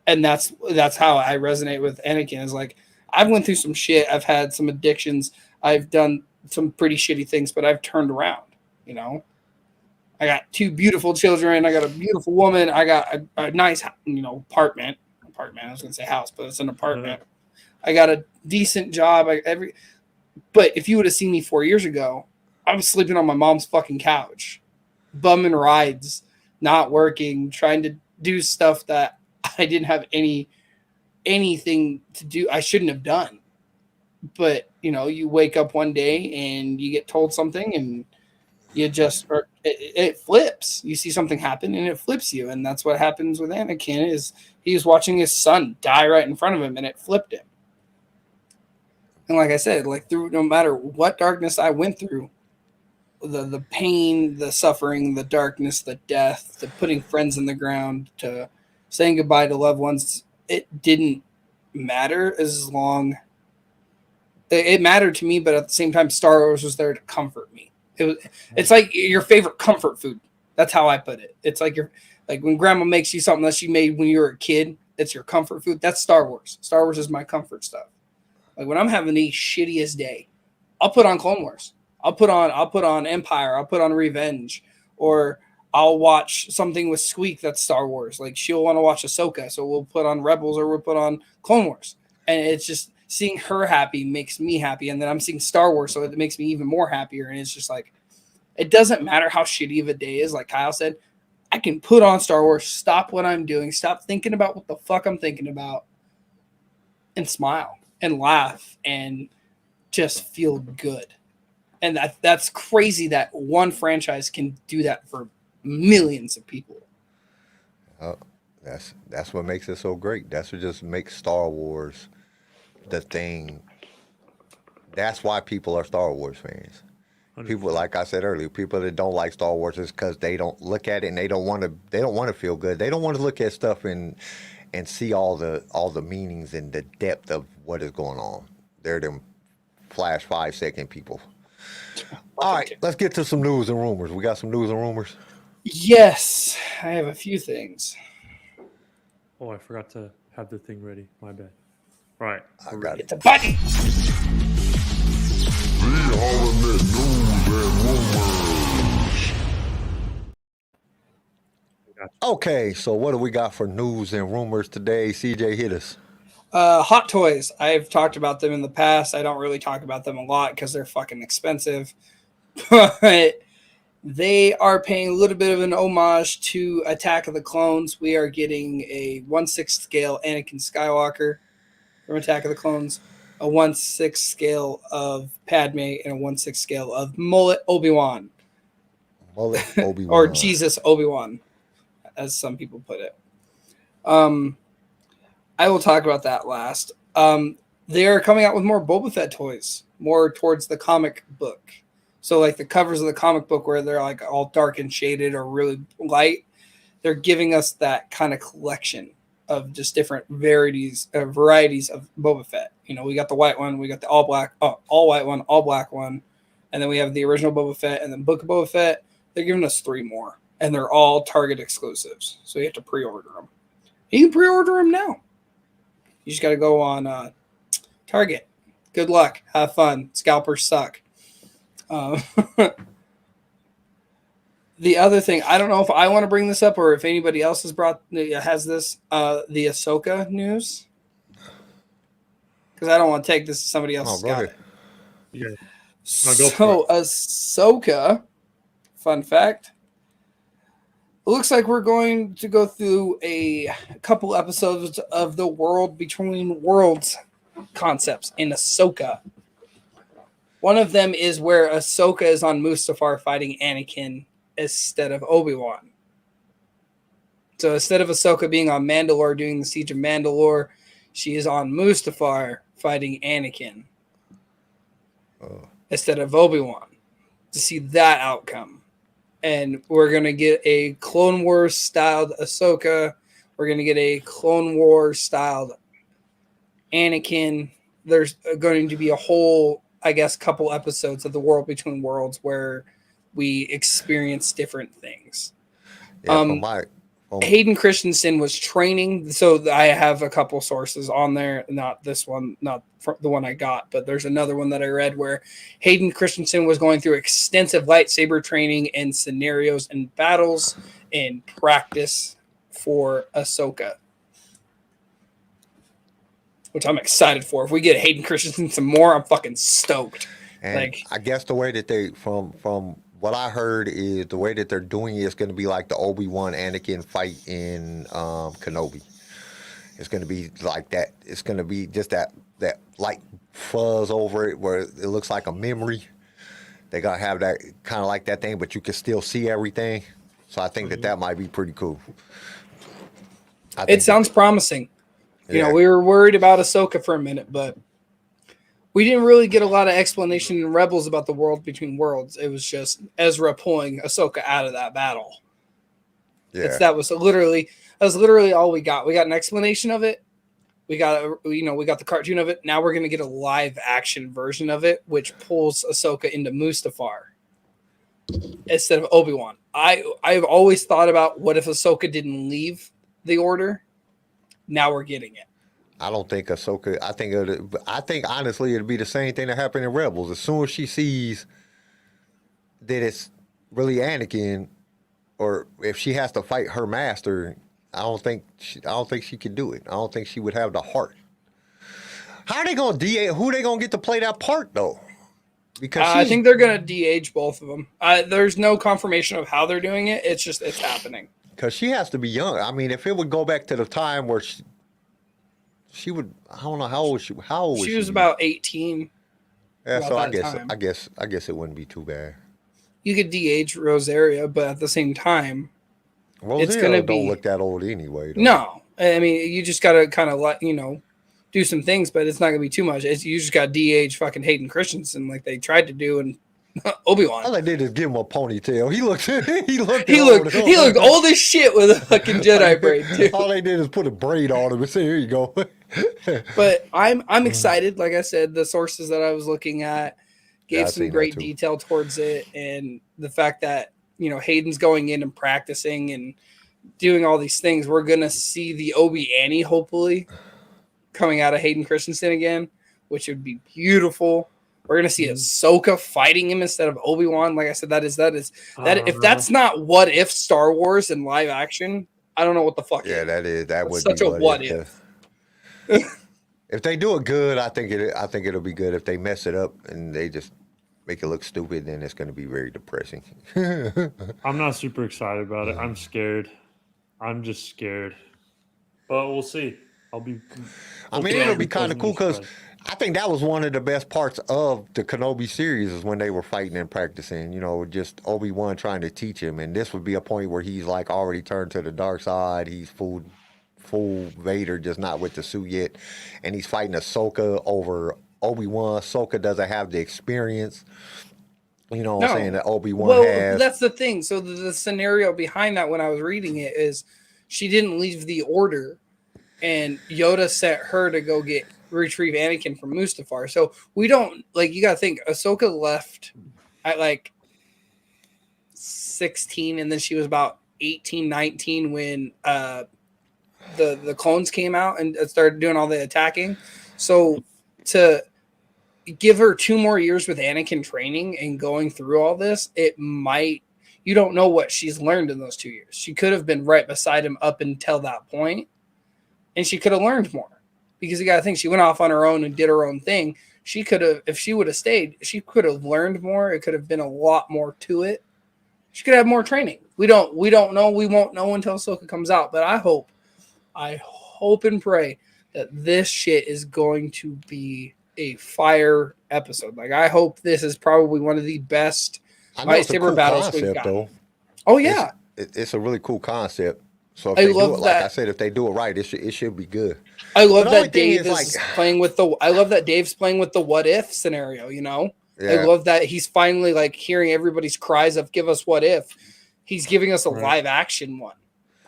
And that's how I resonate with Anakin. Is like, I've went through some shit. I've had some addictions. I've done some pretty shitty things, but I've turned around. You know, I got 2 beautiful children. I got a beautiful woman. I got a nice, apartment. apartment. I was gonna say house, but it's an apartment. I got a decent job. But if you would have seen me 4 years ago, I was sleeping on my mom's fucking couch, bumming rides, not working, trying to do stuff that I didn't have anything to do. I shouldn't have done. But you wake up one day and you get told something, and it flips. You see something happen and it flips you, and that's what happens with Anakin. Is he was watching his son die right in front of him, and it flipped him. And like I said, through no matter what darkness I went through, the pain, the suffering, the darkness, the death, the putting friends in the ground, to saying goodbye to loved ones, it didn't matter as long. It mattered to me, but at the same time, Star Wars was there to comfort me. It's like your favorite comfort food. That's how I put it. It's like when grandma makes you something that she made when you were a kid, it's your comfort food. That's Star Wars. Star Wars is my comfort stuff. Like when I'm having the shittiest day, I'll put on Clone Wars. I'll put on Empire. I'll put on Revenge, or I'll watch something with Squeak that's Star Wars. Like she'll want to watch Ahsoka, so we'll put on Rebels or we'll put on Clone Wars. And it's just seeing her happy makes me happy, and then I'm seeing Star Wars, so it makes me even more happier. And it's just like, it doesn't matter how shitty of a day is. Like Kyle said, I can put on Star Wars, stop what I'm doing, stop thinking about what the fuck I'm thinking about, and smile and laugh and just feel good. And that's crazy that one franchise can do that for millions of people. That's what makes it so great. That's what just makes Star Wars the thing. That's why people are Star Wars fans. 100%. People, like I said earlier, people that don't like Star Wars is because they don't look at it and they don't want to feel good. They don't want to look at stuff and see all the meanings and the depth of what is going on. They're them flash 5-second people. All right, let's get to some news and rumors. We got some news and rumors. Yes, I have a few things. Oh, I forgot to have the thing ready. My bad. All right, I got it. It's a button. The ultimate news and rumors. Okay, so what do we got for news and rumors today? CJ, hit us. Hot Toys. I've talked about them in the past. I don't really talk about them a lot because they're fucking expensive. But they are paying a little bit of an homage to Attack of the Clones. We are getting a 1/6 scale Anakin Skywalker from Attack of the Clones, a 1/6 scale of Padme, and a 1/6 scale of Mullet Obi-Wan. Mullet Obi-Wan. Or Jesus Obi-Wan, as some people put it. I will talk about that last. They are coming out with more Boba Fett toys, more towards the comic book. So like the covers of the comic book where they're like all dark and shaded or really light, they're giving us that kind of collection of just different varieties of Boba Fett. We got the white one, we got the all white one, all black one, and then we have the original Boba Fett and then Book of Boba Fett. They're giving us 3 more, and they're all Target exclusives, so you have to pre-order them. You can pre-order them now. You just got to go on Target. Good luck. Have fun. Scalpers suck. The other thing, I don't know if I want to bring this up or if anybody else has this, the Ahsoka news. Because I don't want to take this to somebody else's got it. Yeah. So Ahsoka, fun fact, it looks like we're going to go through a couple episodes of the World Between Worlds concepts in Ahsoka. One of them is where Ahsoka is on Mustafar fighting Anakin instead of Obi-Wan. So instead of Ahsoka being on Mandalore doing the Siege of Mandalore, she is on Mustafar fighting Anakin instead of Obi-Wan, to see that outcome. And we're going to get a Clone Wars styled Ahsoka. We're going to get a Clone Wars styled Anakin. There's going to be a whole, I guess, couple episodes of the World Between Worlds where we experience different things. Yeah, Hayden Christensen was training, so I have a couple sources on there. Not this one, not the one I got, but there's another one that I read where Hayden Christensen was going through extensive lightsaber training and scenarios and battles and practice for Ahsoka. which I'm excited for. If we get Hayden Christensen some more, I'm fucking stoked. And Like, I guess the way that they from what I heard is the way that they're doing it is going to be like the Obi-Wan Anakin fight in Kenobi. It's going to be like that. It's going to be just that light fuzz over it where it looks like a memory. They got to have that kind of like that thing, but you can still see everything. So I think that might be pretty cool. it sounds promising. You know, Yeah. we were worried about Ahsoka for a minute, but we didn't really get a lot of explanation in Rebels about the world between worlds. It was just Ezra pulling Ahsoka out of that battle. Yeah. That was literally all we got. We got an explanation of it. We got the cartoon of it. Now we're gonna get a live action version of it, which pulls Ahsoka into Mustafar instead of Obi-Wan. I've always thought about what if Ahsoka didn't leave the Order. Now we're getting it. I don't think Ahsoka. I think honestly, it'd be the same thing that happened in Rebels. As soon as she sees that it's really Anakin, or if she has to fight her master, I don't think she could do it. I don't think she would have the heart. How are they gonna who they gonna get to play that part though? Because I think they're gonna de-age both of them. There's no confirmation of how they're doing it. It's just it's happening. Because she has to be young. I mean, if it would go back to the time where she would, I don't know how old she. How old was she? She was about 18. Yeah, about so that I guess it wouldn't be too bad. You could de-age Rosaria, but at the same time, Rosario gonna don't be- look that old anyway. Though. no. I mean, you just gotta kind of do some things, but it's not gonna be too much. You just got de-age fucking Hayden Christensen like they tried to do in Obi-Wan. All they did is give him a ponytail. He looked He looked old as shit with a fucking Jedi braid too. All they did is put a braid on him and say, "Here you go." But I'm excited. Like I said, the sources that I was looking at gave I've some seen that great too. detail towards it, and the fact that Hayden's going in and practicing and doing all these things. We're gonna see the Obi Annie hopefully coming out of Hayden Christensen again, which would be beautiful. We're gonna see Ahsoka fighting him instead of Obi-Wan. Like I said, that is if that's not what if Star Wars in live action, I don't know what the fuck. Yeah, that would such be a what if. If they do it good, I think it'll be good. If they mess it up and they just make it look stupid, then it's going to be very depressing. I'm not super excited about it. I'm scared. I'm just scared. But we'll see. I mean, it'll be kind of cool because I think that was one of the best parts of the Kenobi series is when they were fighting and practicing, just Obi-Wan trying to teach him. And this would be a point where he's like already turned to the dark side. He's full Vader, just not with the suit yet. And he's fighting Ahsoka over Obi-Wan. Ahsoka doesn't have the experience, what I'm saying, that Obi-Wan has. That's the thing. So the scenario behind that when I was reading it is she didn't leave the Order and Yoda sent her to go retrieve Anakin from Mustafar. So we don't you gotta think Ahsoka left at 16 and then she was about 18, 19 when the clones came out and started doing all the attacking. So to give her 2 more years with Anakin training and going through all this, you don't know what she's learned in those 2 years. She could have been right beside him up until that point, and she could have learned more. Because you got to think she went off on her own and did her own thing. She could have, if she would have stayed, she could have learned more. It could have been a lot more to it. She could have more training. We don't know. We won't know until Ahsoka comes out. But I hope and pray that this shit is going to be a fire episode. I hope this is probably one of the best lightsaber battles we've got. Though. Oh yeah, it's a really cool concept. So if they do it, like I said, if they do it right, it should be good. I love that Dave is playing with I love that Dave's playing with the what if scenario. Yeah. I love that he's finally hearing everybody's cries of "give us what if." He's giving us a live action one.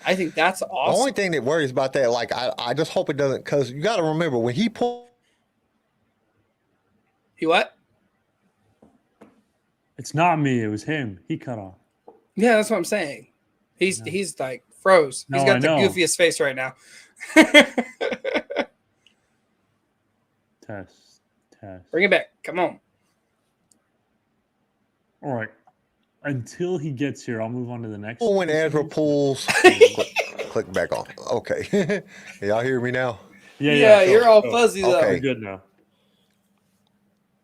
I think that's awesome. The only thing that worries about that, I just hope it doesn't, because you got to remember when he pulled. He what? It's not me. It was him. He cut off. Yeah, that's what I'm saying. He's froze. No, He's got the goofiest face right now. Test. Bring it back. Come on. All right. Until he gets here, I'll move on to the next. When Ezra pulls, click back on. Okay, y'all hear me now? Yeah, go, you're all go. fuzzy though. Okay. We're good now.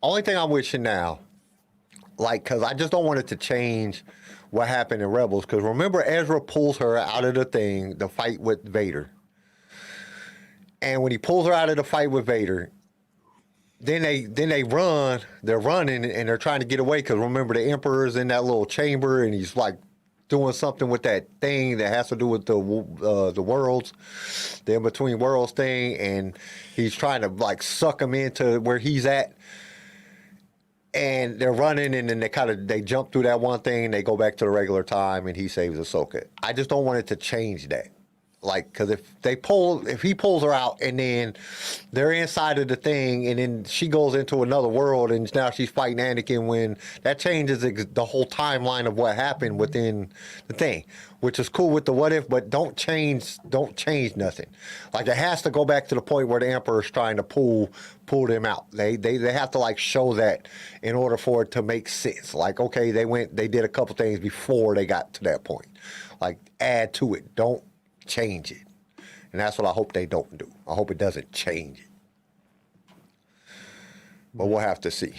Only thing I'm wishing now, like, because I just don't want it to change what happened in Rebels. Because remember, Ezra pulls her out of the thing, the fight with Vader. And when he pulls her out of the fight with Vader, then they run. They're running and they're trying to get away. Because remember, the Emperor's in that little chamber and he's like doing something with that thing that has to do with the worlds, the in between worlds thing, and he's trying to like suck him into where he's at. And they're running, and then they jump through that one thing, and they go back to the regular time, and he saves Ahsoka. I just don't want it to change that, like, because if he pulls her out, and then they're inside of the thing, and then she goes into another world, and now she's fighting Anakin, when that changes the whole timeline of what happened within the thing, which is cool with the what if, but don't change nothing. Like, it has to go back to the point where the Emperor's trying to pull them out. They have to like show that in order for it to make sense. Like, okay, they did a couple things before they got to that point. Like, add to it. Don't change it. And that's what I hope they don't do. I hope it doesn't change it. But we'll have to see.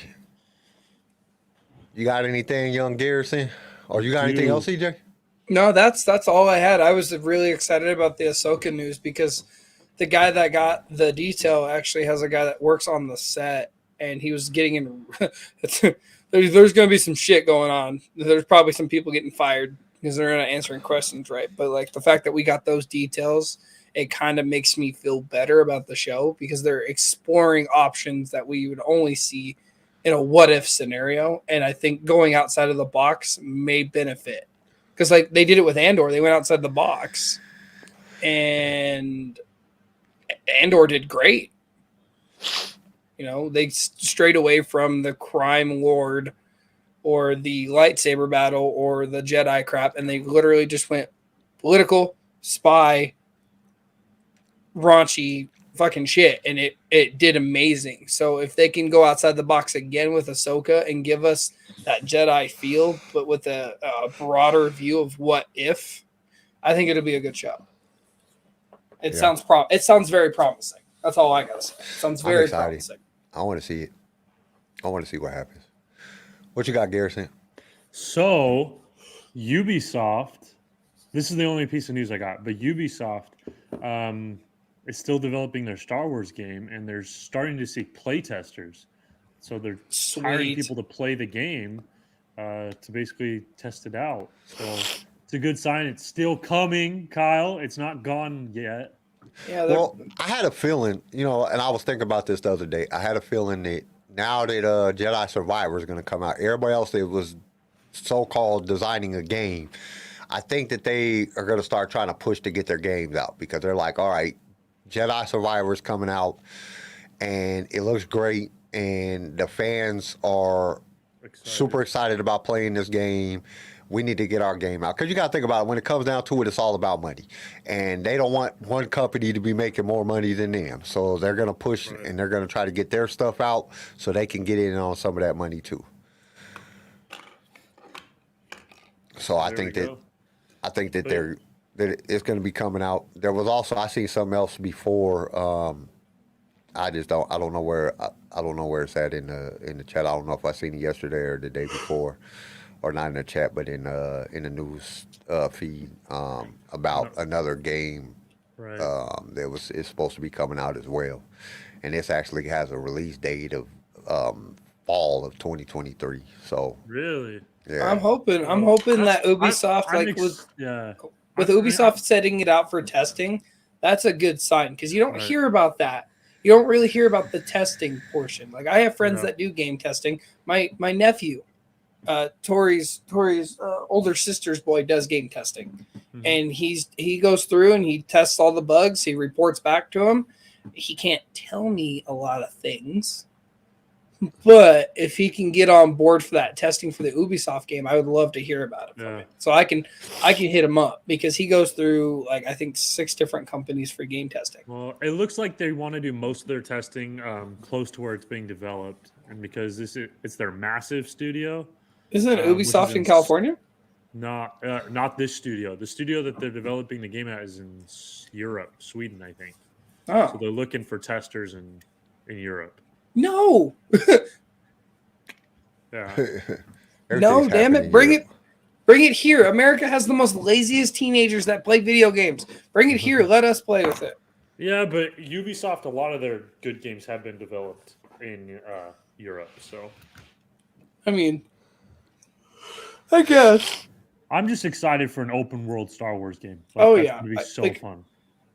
You got anything, young Garrison? Or you got anything else, CJ? No, that's all I had. I was really excited about the Ahsoka news because the guy that got the detail actually has a guy that works on the set, and he was getting in. There's going to be some shit going on. There's probably some people getting fired because they're not answering questions right. But like the fact that we got those details, it kind of makes me feel better about the show because they're exploring options that we would only see in a what if scenario. And I think going outside of the box may benefit because like they did it with Andor. They went outside the box and Andor did great. You know, they strayed away from the crime lord or the lightsaber battle or the Jedi crap, and they literally just went political, spy, raunchy fucking shit, and it did amazing. So if they can go outside the box again with Ahsoka and give us that Jedi feel, but with a broader view of what if, I think it'll be a good show. It sounds very promising. That's all I gotta say. It sounds very promising. I want to see it. I want to see what happens. What you got, Garrison? So, Ubisoft. This is the only piece of news I got, but Ubisoft is still developing their Star Wars game, and they're starting to seek playtesters. So they're hiring people to play the game to basically test it out. So it's a good sign. It's still coming, Kyle. It's not gone yet. Yeah. Well, I had a feeling, and I was thinking about this the other day. I had a feeling that now that Jedi Survivor is going to come out, everybody else that was so-called designing a game, I think that they are going to start trying to push to get their games out because they're like, all right, Jedi Survivor is coming out, and it looks great, and the fans are super excited about playing this game. We need to get our game out. Because you got to think about it. When it comes down to it, it's all about money. And they don't want one company to be making more money than them. So they're going to push and they're going to try to get their stuff out so they can get in on some of that money too. So I think that it's going to be coming out. There was also, I seen something else before. I don't know where it's at in the chat. I don't know if I seen it yesterday or the day before. Or not in the chat, but in the news feed about another game it's supposed to be coming out as well, and this actually has a release date of fall of 2023. So really, yeah, I'm hoping that Ubisoft with Ubisoft setting it out for testing, that's a good sign because you don't hear about that. You don't really hear about the testing portion. Like I have friends that do game testing. My nephew. Tori's older sister's boy does game testing, and he goes through and he tests all the bugs. He reports back to him. He can't tell me a lot of things, but if he can get on board for that testing for the Ubisoft game, I would love to hear about it. From him. So I can hit him up because he goes through like I think 6 different companies for game testing. Well, it looks like they want to do most of their testing close to where it's being developed, and because it's their massive studio. Isn't it Ubisoft in California? Not this studio. The studio that they're developing the game at is in Europe, Sweden, I think. Oh So they're looking for testers in Europe. no, Yeah. Everything's damn happening it! in Bring Europe. it. Bring it here. America has the most laziest teenagers that play video games. Bring it here. Let us play with it. Yeah, but Ubisoft, a lot of their good games have been developed in Europe. So I mean, I guess. I'm just excited for an open world Star Wars game. Oh, That's yeah. gonna be so Like, fun.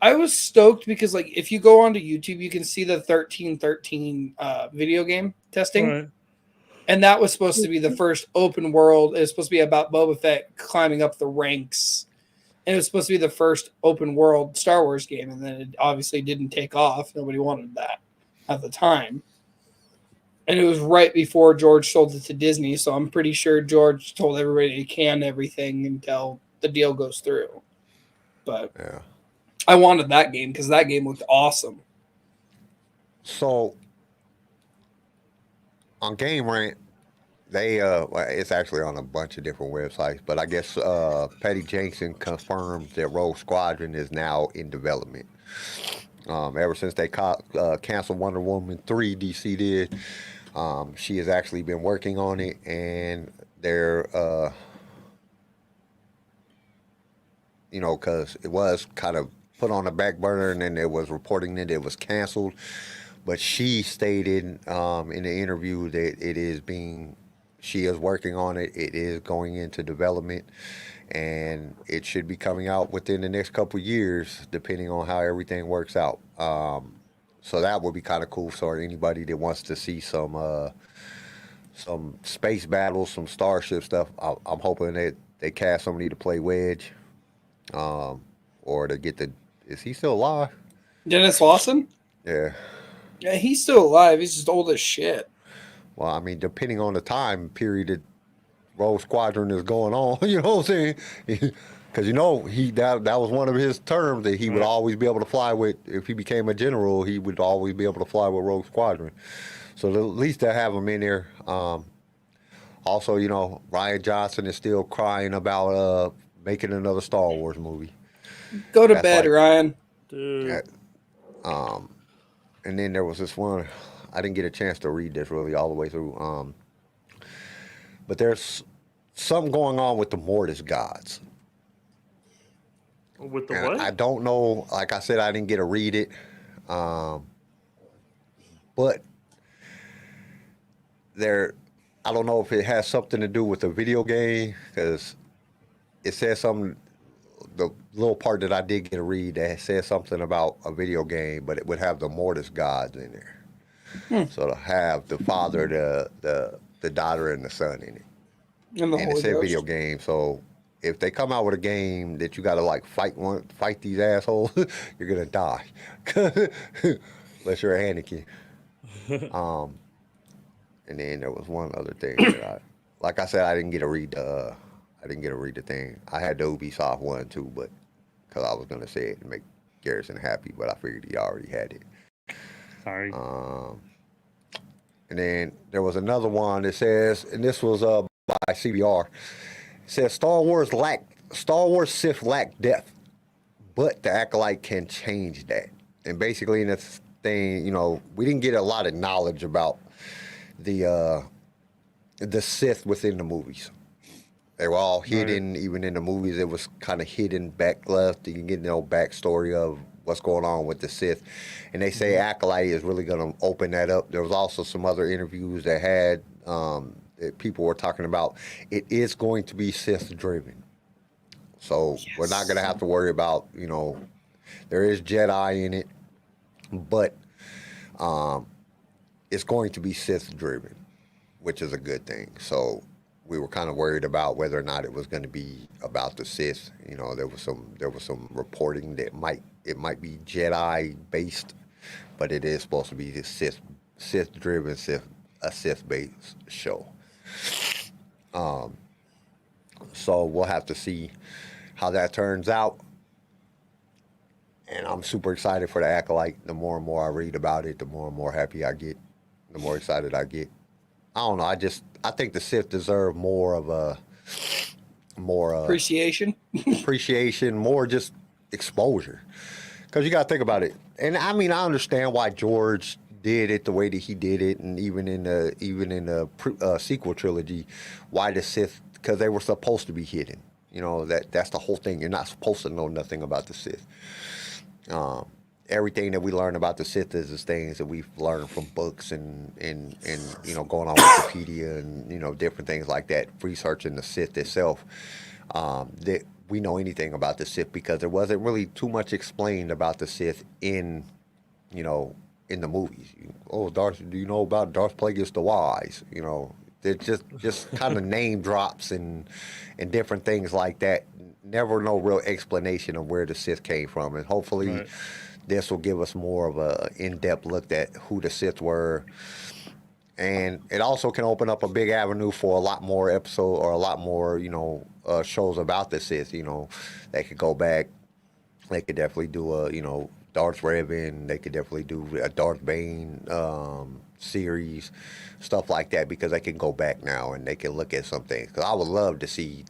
I was stoked because, like, if you go onto YouTube, you can see the 1313 video game testing. Right. And that was supposed to be the first open world. It was supposed to be about Boba Fett climbing up the ranks. And it was supposed to be the first open world Star Wars game. And then it obviously didn't take off. Nobody wanted that at the time. And it was right before George sold it to Disney. So I'm pretty sure George told everybody to can everything until the deal goes through. But Yeah. I wanted that game because that game looked awesome. So on Game Rant, they well, it's actually on a bunch of different websites, but I guess Patty Jenkins confirmed that Rogue Squadron is now in development. Ever since they canceled Wonder Woman 3, DC did, she has actually been working on it, and they're because it was kind of put on the back burner, and then it was reporting that it was canceled. But she stated in the interview that she is working on it. It is going into development, and it should be coming out within the next couple of years, depending on how everything works out. So that would be kind of cool for anybody that wants to see some space battles, some starship stuff. I'm hoping that they cast somebody to play Wedge, or to get is he still alive? Dennis Lawson? Yeah. Yeah, he's still alive. He's just old as shit. Well, I mean, depending on the time period that Rogue Squadron is going on, you know what I'm saying? Because that was one of his terms that he would always be able to fly with. If he became a general, he would always be able to fly with Rogue Squadron. So at least they'll have him in there. Also, Ryan Johnson is still crying about making another Star Wars movie. Go to bed, Ryan. Dude. And then there was this one. I didn't get a chance to read this really all the way through. But there's something going on with the Mortis gods. With the And what? I don't know. Like I said, I didn't get to read it. But I don't know if it has something to do with the video game, because it says something. The little part that I did get to read that says something about a video game, but it would have the Mortis gods in there. So to have the father, the daughter, and the son in it. And it said video game. So if they come out with a game that you got to fight these assholes, you're gonna die, unless you're Anakin. And then there was one other thing that like I said, I didn't get to read the thing. I had the Ubisoft one too, but because I was gonna say it and make Garrison happy, but I figured he already had it. Sorry. And then there was another one that says, and this was by CBR. It says Star Wars Sith lack depth, but the Acolyte can change that. And basically in this thing, we didn't get a lot of knowledge about the Sith within the movies. They were all hidden. Right. Even in the movies, it was kind of hidden back left. You can get no backstory of what's going on with the Sith. And they say Acolyte is really going to open that up. There was also some other interviews that had that people were talking about. It is going to be Sith driven. So we're not going to have to worry about, there is Jedi in it, but it's going to be Sith driven, which is a good thing. So we were kind of worried about whether or not it was going to be about the Sith. There was some reporting that it might be Jedi based, but it is supposed to be the Sith driven, a Sith based show. So we'll have to see how that turns out. And I'm super excited for the Acolyte. The more and more I read about it, the more and more happy I get, the more excited I get. I don't know. I think the Sith deserve more appreciation, more just exposure. Because you got to think about it. And I mean, I understand why George did it the way that he did it, and even in the sequel trilogy, why the Sith, because they were supposed to be hidden. You know, that's the whole thing. You're not supposed to know nothing about the Sith. Everything that we learn about the Sith is things that we've learned from books and you know, going on Wikipedia and, you know, different things like that, researching the Sith itself. That we know anything about the Sith because there wasn't really too much explained about the Sith in, you know, in the movies. Oh, Darth, do you know about Darth Plagueis the Wise? You know, it's just kind of name drops and different things like that. Never no real explanation of where the Sith came from, and hopefully this will give us more of a in-depth look at who the Sith were. And it also can open up a big avenue for a lot more episode or a lot more, you know, shows about the Sith. You know, they could go back. They could definitely do a, you know, Darth Revan. They could definitely do a Darth Bane series, stuff like that, because they can go back now and they can look at some things. Because I would love to see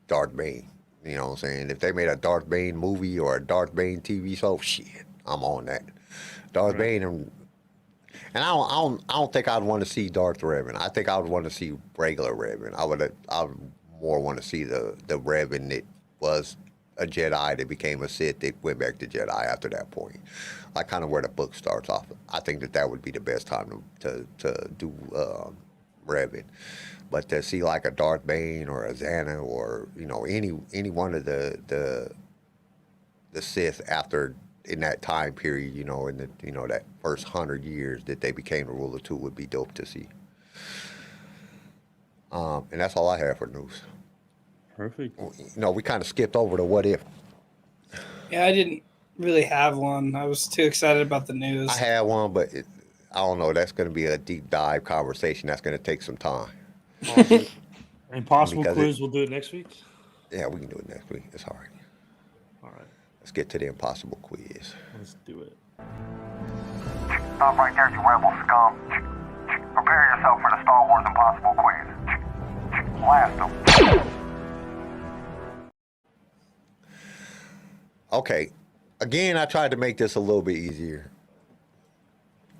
Darth Bane. You know what I'm saying? If they made a Darth Bane movie or a Darth Bane TV show, shit, I'm on that. Darth Bane and I don't think I'd want to see Darth Revan. I think I would want to see regular Revan. I would more want to see the Revan that was a Jedi that became a Sith that went back to Jedi after that point. Like kind of where the book starts off. I think that would be the best time to do Revan. But to see like a Darth Bane or a Xana or, you know, any one of the Sith after in that time period, you know, in the, you know, that first 100 years that they became the ruler too would be dope to see. And that's all I have for news. Perfect. You know, we kind of skipped over the what if. Yeah, I didn't really have one. I was too excited about the news. I had one, but I don't know. That's going to be a deep dive conversation. That's going to take some time. Impossible Because quiz. We'll do it next week. Yeah, we can do it next week. It's all right. All right. Let's get to the impossible quiz. Let's do it. Stop right there, you rebel scum. Prepare yourself for the Star Wars Impossible Quiz. Blast them. Okay. Again, I tried to make this a little bit easier.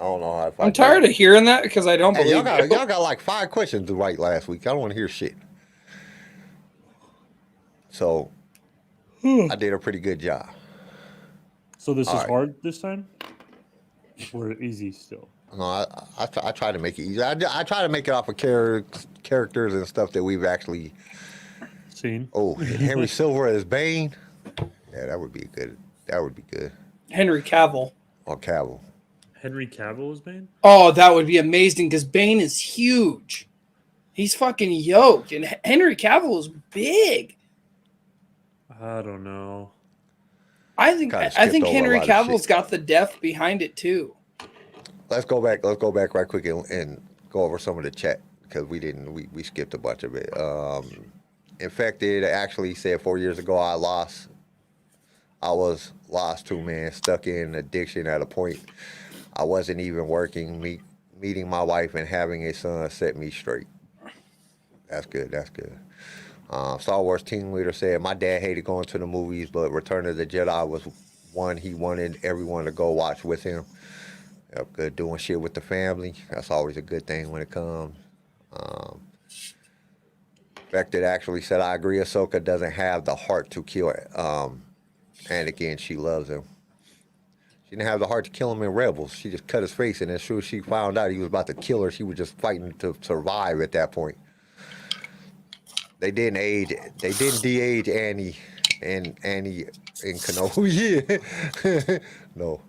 I don't know how. I'm tired of hearing that because I don't believe y'all got like 5 questions to write last week. I don't want to hear shit. So I did a pretty good job. So this All is right. hard this time? Or easy still? No, I try to make it easy. I try to make it off of characters and stuff that we've actually Seen. Oh, Henry Silver as Bane. Yeah, that would be good. That would be good. Henry Cavill. Or Cavill. Henry Cavill was Bane? Oh, that would be amazing because Bane is huge. He's fucking yoked, and Henry Cavill is big. I don't know. I think Kinda I think skipped over a Henry lot of Cavill's shit. got the depth behind it too. Let's go back right quick and go over some of the chat because we skipped a bunch of it. Infected actually said 4 years ago I was lost too, man, stuck in addiction at a point I wasn't even working. Meeting my wife and having a son set me straight. That's good. Star Wars team leader said, my dad hated going to the movies, but Return of the Jedi was one he wanted everyone to go watch with him. Yep, good doing shit with the family. That's always a good thing when it comes. Vector actually said, I agree, Ahsoka doesn't have the heart to kill Anakin. She loves him. She didn't have the heart to kill him in Rebels. She just cut his face, and as soon as she found out he was about to kill her, she was just fighting to survive at that point. They didn't de-age Annie and Kenobi. No.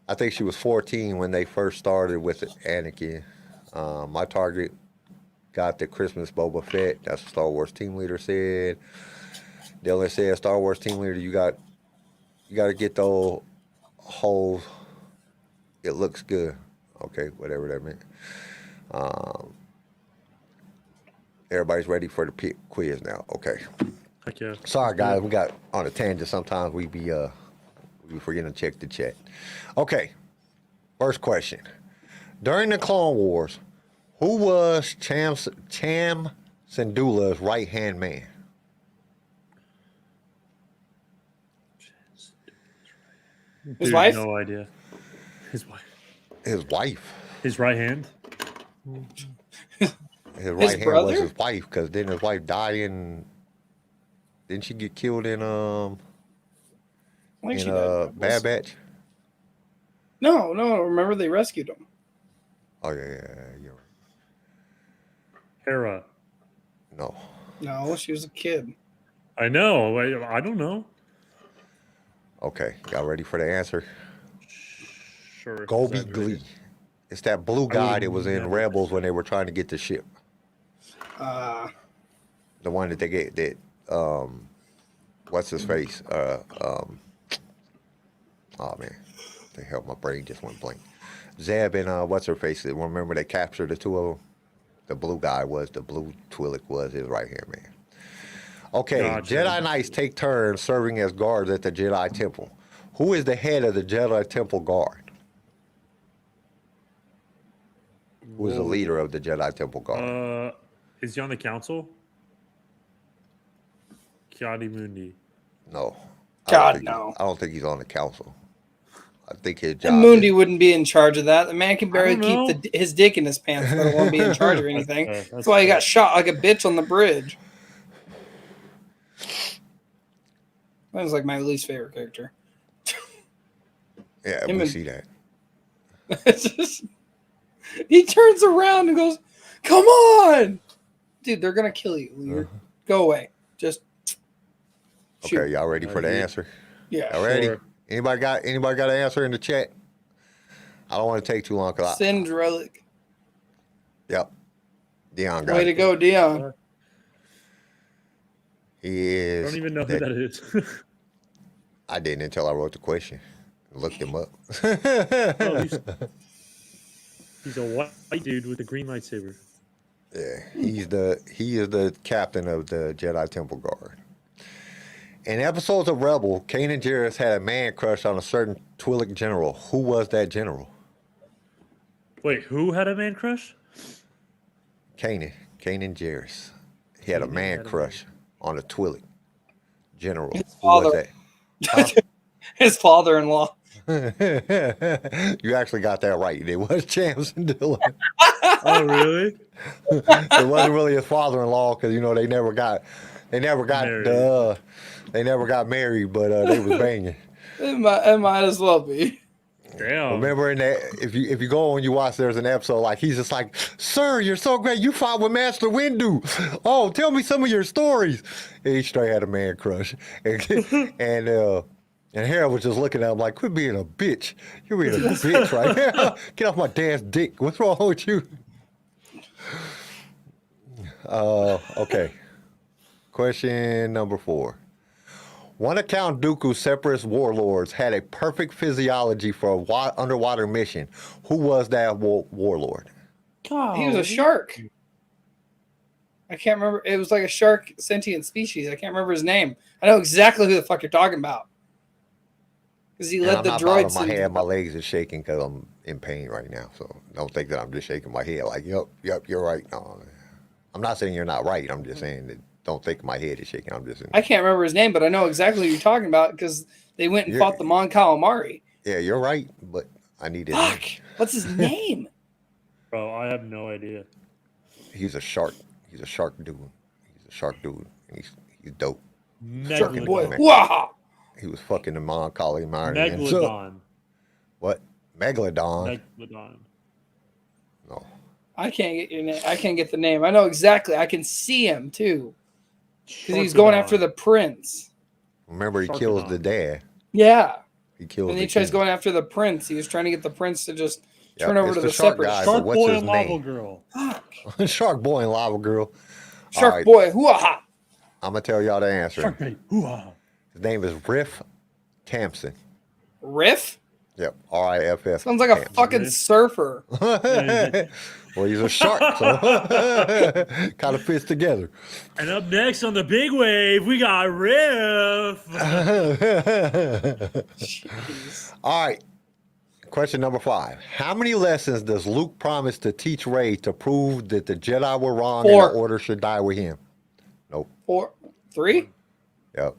I think she was 14 when they first started with Anakin. My target got the Christmas Boba Fett. That's what Star Wars team leader said. Dylan said, Star Wars team leader, you got to get the whole, it looks good. Okay, whatever that meant. Everybody's ready for the quiz now. Okay. Heck yeah. Sorry, guys. We got on a tangent. Sometimes we be forgetting to check the chat. Okay. First question. During the Clone Wars, who was Cham Syndulla's right-hand man? His Dude, wife? No idea. His wife. His wife. His right hand. His right hand brother? was his wife, because then his wife died in. Didn't she get killed in I think she died in Rebels. Bad Batch? No. Remember they rescued him. Oh yeah, you're right. Hera. No. No, she was a kid. I know. I don't know. Okay, y'all ready for the answer? Sure. Gobi Is that Glee. right? It's that blue guy would've that was in never Rebels guessed when they were trying to get the ship. Uh, The one that they get that what's his face? Oh man. The hell, my brain just went blank. Zeb and what's her face? Remember they captured the two of them? The blue guy was, the blue Twi'lek was his right hand man. Okay, Gotcha. Jedi Knights take turns serving as guards at the Jedi Temple. Who is the head of the Jedi Temple Guard? Who is the leader of the Jedi Temple Guard? Is he on the council? Kiadi Mundi. No. God, no. I don't think he's on the council. I think his job And Mundi is, wouldn't be in charge of that. The man can barely don't keep his dick in his pants, let alone be in charge of anything. That's why he got shot like a bitch on the bridge. That was like my least favorite character. yeah, him we and- see that. It's just, he turns around and goes, "Come on, dude! They're gonna kill you. Lear. Go away. Just shoot." Okay, y'all ready for the answer? Yeah. Y'all ready? Sure. Anybody got an answer in the chat? I don't want to take too long. Send relic. Yep. Dion got Way to it. go, Dion. He I is. don't even know who that is. I didn't until I wrote the question. Looked him up. Oh, he's a white dude with a green lightsaber. Yeah, he is the captain of the Jedi Temple Guard. In episodes of Rebel, Kanan Jarrus had a man crush on a certain Twi'lek general. Who was that general? Wait, who had a man crush? Kanan Jarrus. He had a man crush on a Twi'lek general. His Who was father. that? His father-in-law. You actually got that right. It was Chamson Dillon. Oh, really? It wasn't really his father-in-law because they never got married, but they was banging. It might as well be. Damn. Remember in that if you go and you watch, there's an episode like he's just like, "Sir, you're so great. You fought with Master Windu. Oh, tell me some of your stories." And he straight had a man crush, and Harold was just looking at him like, "Quit being a bitch. You're being a bitch right now. Get off my dad's dick. What's wrong with you?" Okay. Question number 4. One of Count Dooku's separatist warlords had a perfect physiology for a underwater mission. Who was that warlord? God. He was a shark. I can't remember. It was like a shark sentient species. I can't remember his name. I know exactly who the fuck you're talking about. Because he led the droids. My head, my legs are shaking because I'm in pain right now. So don't think that I'm just shaking my head like, yep, you're right. No, I'm not saying you're not right. I'm just saying that don't think my head is shaking. I'm just saying. I can't remember his name, but I know exactly who you're talking about because they went and fought the Mon Calamari. Yeah, you're right, but I need it. Fuck. What's his name? Bro, I have no idea. He's a shark. He's a shark dude. He's a shark dude. And he's dope. Shark boy. man. Wow. He was fucking the Mon Calamari. Megalodon. What? Megalodon? Megalodon. No. I can't get your name. I can't get the name. I know exactly. I can see him too. Because he's going after the prince. Remember, he kills the dad. Yeah. He kills. And he tries going after the prince. He was trying to get the prince to just turn Yep, over to it's the the shark separate guy, Shark what's Boy his and Lava name? Girl. Fuck. Shark Boy and Lava Girl. Shark All right, boy. Hoo-ah. I'm gonna tell y'all the answer. Shark Bait. Hoo-ha. His name is Riff Tampson. Riff? Yep, R-I-F-F. Sounds like a fucking surfer. Well, he's a shark, so kind of fits together. And up next on the big wave, we got Riff. Jeez. All right. Question number 5. How many lessons does Luke promise to teach Rey to prove that the Jedi were wrong 4. and the Order should die with him? Nope. 4, 3? Yep.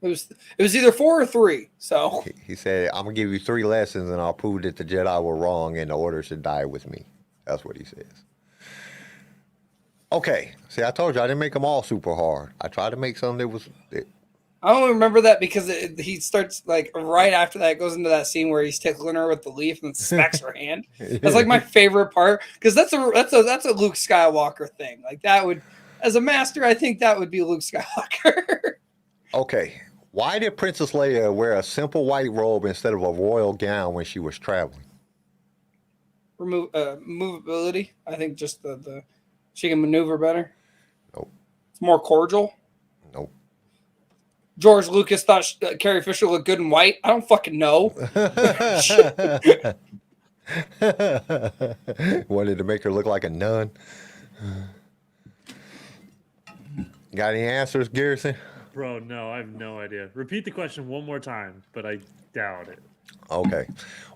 It was either 4 or 3. So He said, I'm going to give you 3 lessons and I'll prove that the Jedi were wrong and the Order should die with me. That's what he says. Okay. See, I told you I didn't make them all super hard. I tried to make something that was... I only remember that because he starts like right after that, it goes into that scene where he's tickling her with the leaf and smacks her hand. That's like my favorite part because that's a Luke Skywalker thing. Like that would, as a master, I think that would be Luke Skywalker. Okay. Why did Princess Leia wear a simple white robe instead of a royal gown when she was traveling? Movability. I think just the she can maneuver better. Nope. It's more cordial. Nope. George Lucas thought Carrie Fisher looked good in white. I don't fucking know. Wanted to make her look like a nun. Got any answers, Garrison? Bro, no, I have no idea. Repeat the question one more time, but I doubt it. Okay.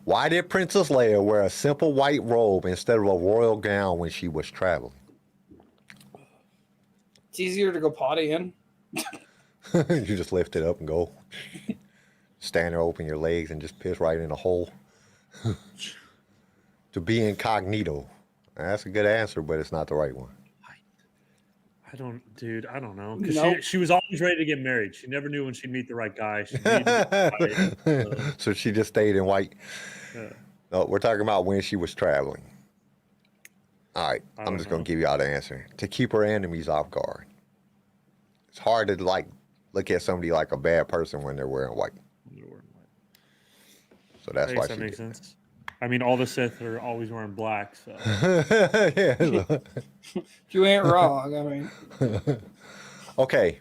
Why did Princess Leia wear a simple white robe instead of a royal gown when she was traveling? It's easier to go potty in. You just lift it up and go. Stand there, open your legs, and just piss right in a hole. To be incognito. That's a good answer, but it's not the right one. I don't know. Because Nope. she was always ready to get married. She never knew when she'd meet the right guy. She needed to get married, So she just stayed in white. yeah. No, we're talking about when she was traveling. All right, I I'm don't just going know. to give you all the answer. To keep her enemies off guard. It's hard to look at somebody like a bad person when they're wearing white. So I that's guess why that she makes did. sense. I mean, all the Sith are always wearing black, so Yeah, so- You ain't wrong. I mean, Okay.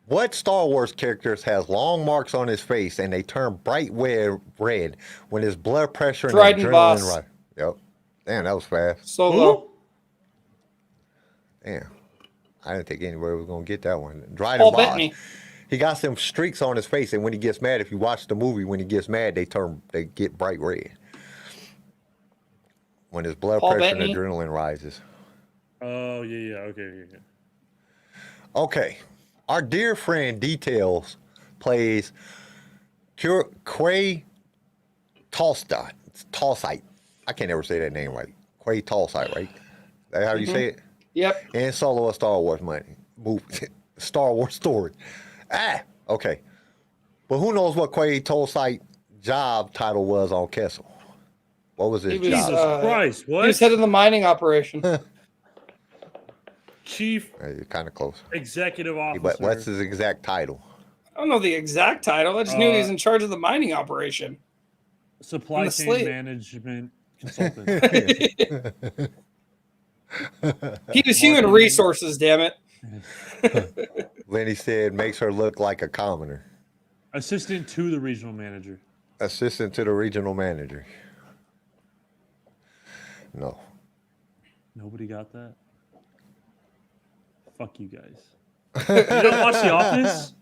What Star Wars characters has long marks on his face and they turn bright red when his blood pressure and Dryden adrenaline Voss. rise? Yep. Damn, that was fast. Solo. Damn. I didn't think anybody was going to get that one. Dryden Paul Voss. Bettany. He got some streaks on his face, and when he gets mad, if you watch the movie, when he gets mad, they get bright red. When his blood Paul pressure Bettany. and adrenaline rises. oh yeah, okay. Okay. Our dear friend Details plays Quay Talsite. I can't ever say that name right. Quay Talsite, right? That how you say it? Yep. And Solo a Star Wars movie. Star Wars story. Okay. But who knows what Quay Talsite job title was on Kessel? What was his He was, job? Jesus Christ, what? He was head of the mining operation. Chief You're kind of close. Executive Officer. But what's his exact title? I don't know the exact title. I just knew he was in charge of the mining operation. Supply in the chain slate. management consultant. He was human resources, damn it. Lenny said makes her look like a commoner. Assistant to the regional manager. Assistant to the regional manager. No. Nobody got that? Fuck you guys. You don't watch The Office?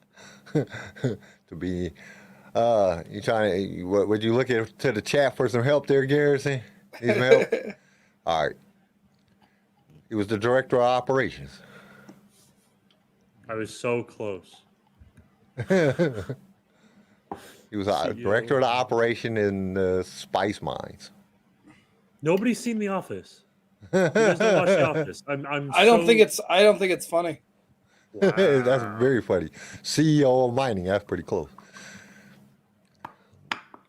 To be, you trying to? Would you look to the chat for some help there, Garrison? Need some help? All right. He was the director of operations. I was so close. He was a director of the operation in the spice mines. Nobody's seen The Office. You guys don't watch The Office. I don't think it's funny. That's very funny. CEO of mining. That's pretty close.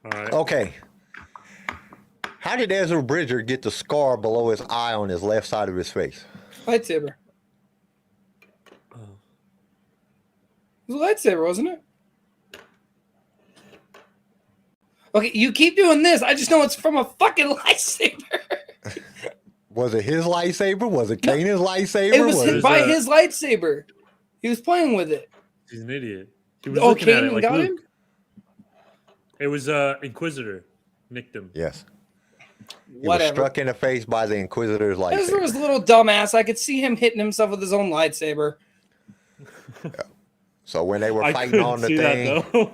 All right. Okay. How did Ezra Bridger get the scar below his eye on his left side of his face? Lightsaber. It was a lightsaber, wasn't it? Okay, you keep doing this. I just know it's from a fucking lightsaber. Was it his lightsaber? Was it Kanan's lightsaber? It was it? by his lightsaber. He was playing with it. He's an idiot. He was Oh, looking at it Kanan like got Luke. him? It was Inquisitor. Nicked him. Yes. He was Whatever. struck in the face by the Inquisitor's Ezra was lightsaber. a little dumbass. I could see him hitting himself with his own lightsaber. So when they were I fighting couldn't on the see thing, that though.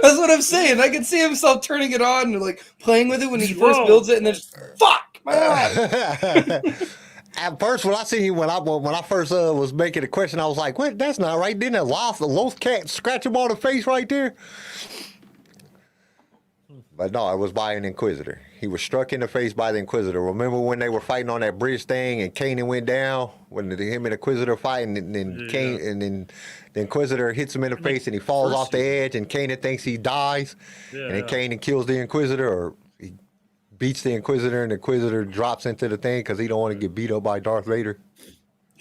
That's what I'm saying. I could see himself turning it on and like playing with it when he first Whoa. builds it, and then just fuck my eye. At first, when I seen when I first was making the question, I was like, "What? That's not right." Didn't the Lost cat scratch him on the face right there? But no, it was by an Inquisitor. He was struck in the face by the Inquisitor. Remember when they were fighting on that bridge thing and Kanan went down? When him and the Inquisitor fighting and then and then the Inquisitor hits him in the face and he falls off the edge and Kanan thinks he dies. And then Kanan kills the Inquisitor or he beats the Inquisitor and the Inquisitor drops into the thing because he don't want to get beat up by Darth Vader.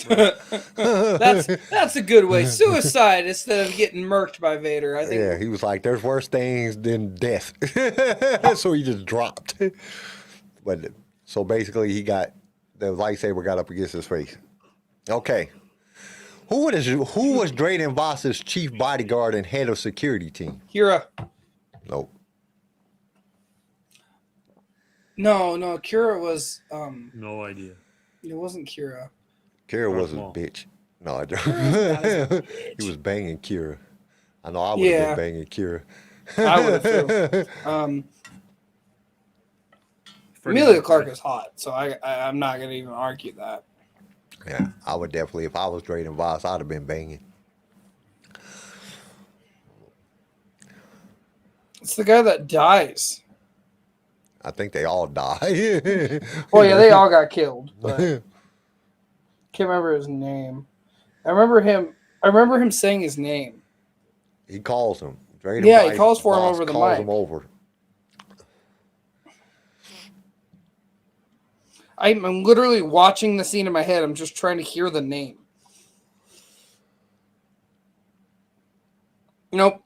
That's a good way. Suicide instead of getting murked by Vader. I think. Yeah, he was like, "There's worse things than death," so he just dropped. But so basically, he got the lightsaber got up against his face. Okay, who was Drayden Voss's chief bodyguard and head of security team? Kira. Nope. No, Kira was. No idea. It wasn't Kira. Kira was a bitch. No, I don't. He was banging Kira. I know I would have been banging Kira. I would have too. Emilia Clarke is hot, so I'm not gonna even argue that. Yeah, I would definitely. If I was Drayden Voss, I'd have been banging. It's the guy that dies. I think they all die. Oh yeah, they all got killed. But can't remember his name. I remember him saying his name. He calls him. Drayden he calls for him over the mic. Him over. I'm literally watching the scene in my head. I'm just trying to hear the name. Nope.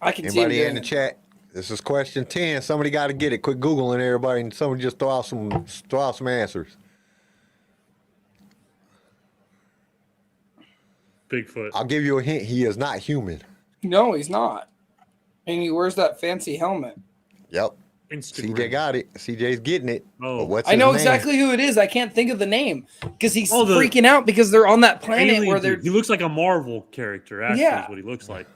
I can see anybody in the chat. This is question 10. Somebody got to get it. Quit Googling everybody and somebody just throw out some answers. Bigfoot. I'll give you a hint. He is not human. No, he's not. And he wears that fancy helmet. Yep. Instagram. CJ got it. CJ's getting it. Oh, what's I know his name? exactly who it is. I can't think of the name because he's freaking out because they're on that planet alien where they're. He looks like a Marvel character. Actually, is what he looks like.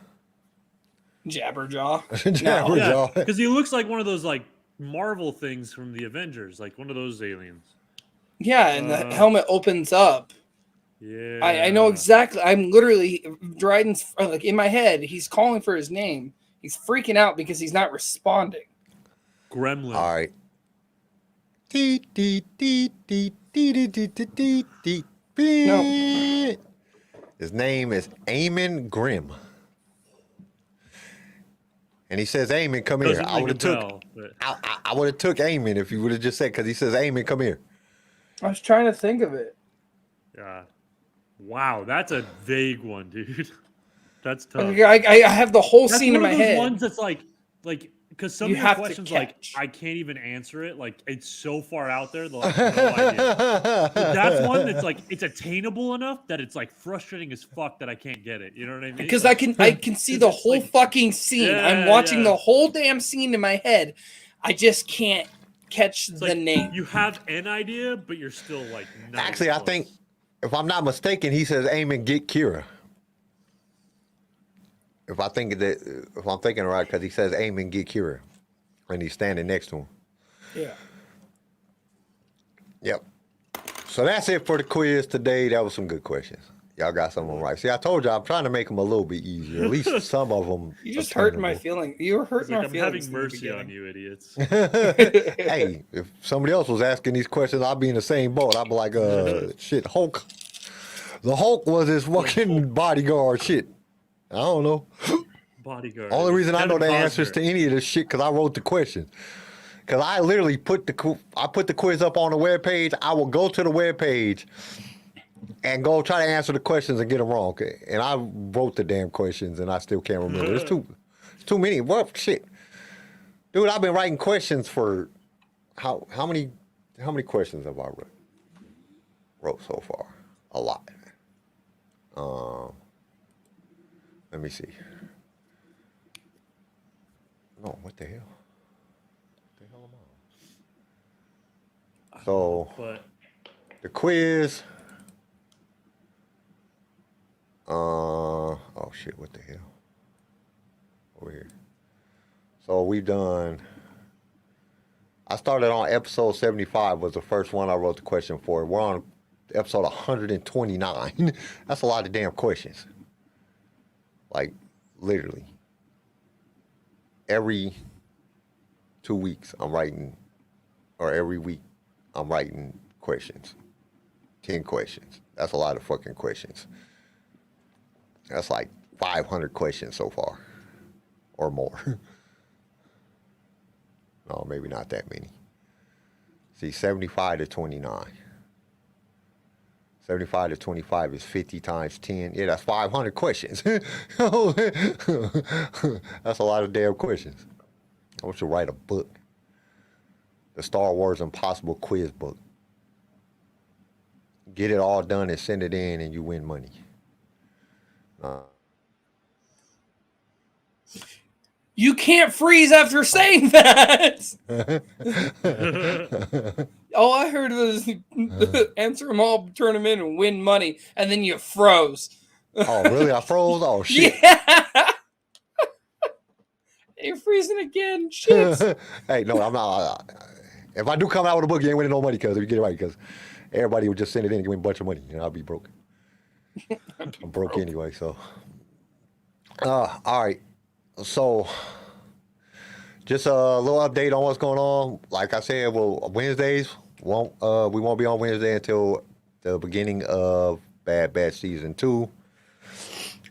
Jabberjaw. Jabberjaw. Because he looks like one of those like Marvel things from the Avengers, like one of those aliens. Yeah, and the helmet opens up. Yeah, I know exactly. I'm literally Dryden's like in my head. He's calling for his name. He's freaking out because he's not responding. Gremlin. All right. No. His name is Eamon Grimm. And he says, "Eamon, come here." I would have took. I would have took Eamon if you would have just said, because he says, "Eamon, come here." I was trying to think of it. Yeah. Wow, that's a vague one, dude. That's tough. I have the whole scene in my head. Ones that's like because some You of the have to questions like catch. I can't even answer it. Like it's so far out there. Like, no idea. But that's one that's like it's attainable enough that it's like frustrating as fuck that I can't get it. You know what I mean? Because like, I can see the whole fucking scene. Yeah, I'm watching yeah. the whole damn scene in my head. I just can't catch the like, name. You have an idea, but you're still like not Actually, I think, if I'm not mistaken, he says, "Eamon, get Kira." If I'm thinking right, because he says, "Eamon, get Kira," and he's standing next to him. Yeah. Yep. So that's it for the quiz today. That was some good questions. Y'all got some of them right. See, I told you I'm trying to make them a little bit easier. At least some of them. You just hurting my feelings. You were hurting our I'm feelings. having mercy on you, idiots. Hey, if somebody else was asking these questions, I'd be in the same boat. I'd be like, shit, Hulk. The Hulk was his fucking bodyguard. Shit. I don't know. Bodyguard. Only reason I know the Kevin answers Costner. to any of this shit because I wrote the questions. Because I literally put the quiz up on the webpage. I will go to the webpage and go try to answer the questions and get them wrong. And I wrote the damn questions and I still can't remember. There's too many. What shit, dude? I've been writing questions for how many questions have I wrote so far? A lot. Let me see. No, what the hell? What the hell am I? So the quiz. Oh shit! What the hell? Over here. So we've done. I started on episode 75 was the first one I wrote the question for. We're on episode 129. That's a lot of damn questions. Like, literally. Every 2 weeks I'm writing, or every week I'm writing questions. 10 questions. That's a lot of fucking questions. That's like 500 questions so far. Or more. No, maybe not that many. See, 75 to 29. 75 to 25 is 50 times 10. Yeah, that's 500 questions. That's a lot of damn questions. I want you to write a book. The Star Wars Impossible Quiz book. Get it all done and send it in and you win money. You can't freeze after saying that. All I heard was answer them all, turn them in, and win money, and then you froze. Oh, really? I froze? Oh, shit. Yeah. You're freezing again. Shit. Hey, no, I'm not. If I do come out with a book, you ain't winning no money, because if you get it right, because everybody would just send it in and win a bunch of money, and I'll be broke. I'm broke anyway, so. All right. So, just a little update on what's going on. Like I said, Wednesdays we won't be on Wednesday until the beginning of Bad Batch Season 2.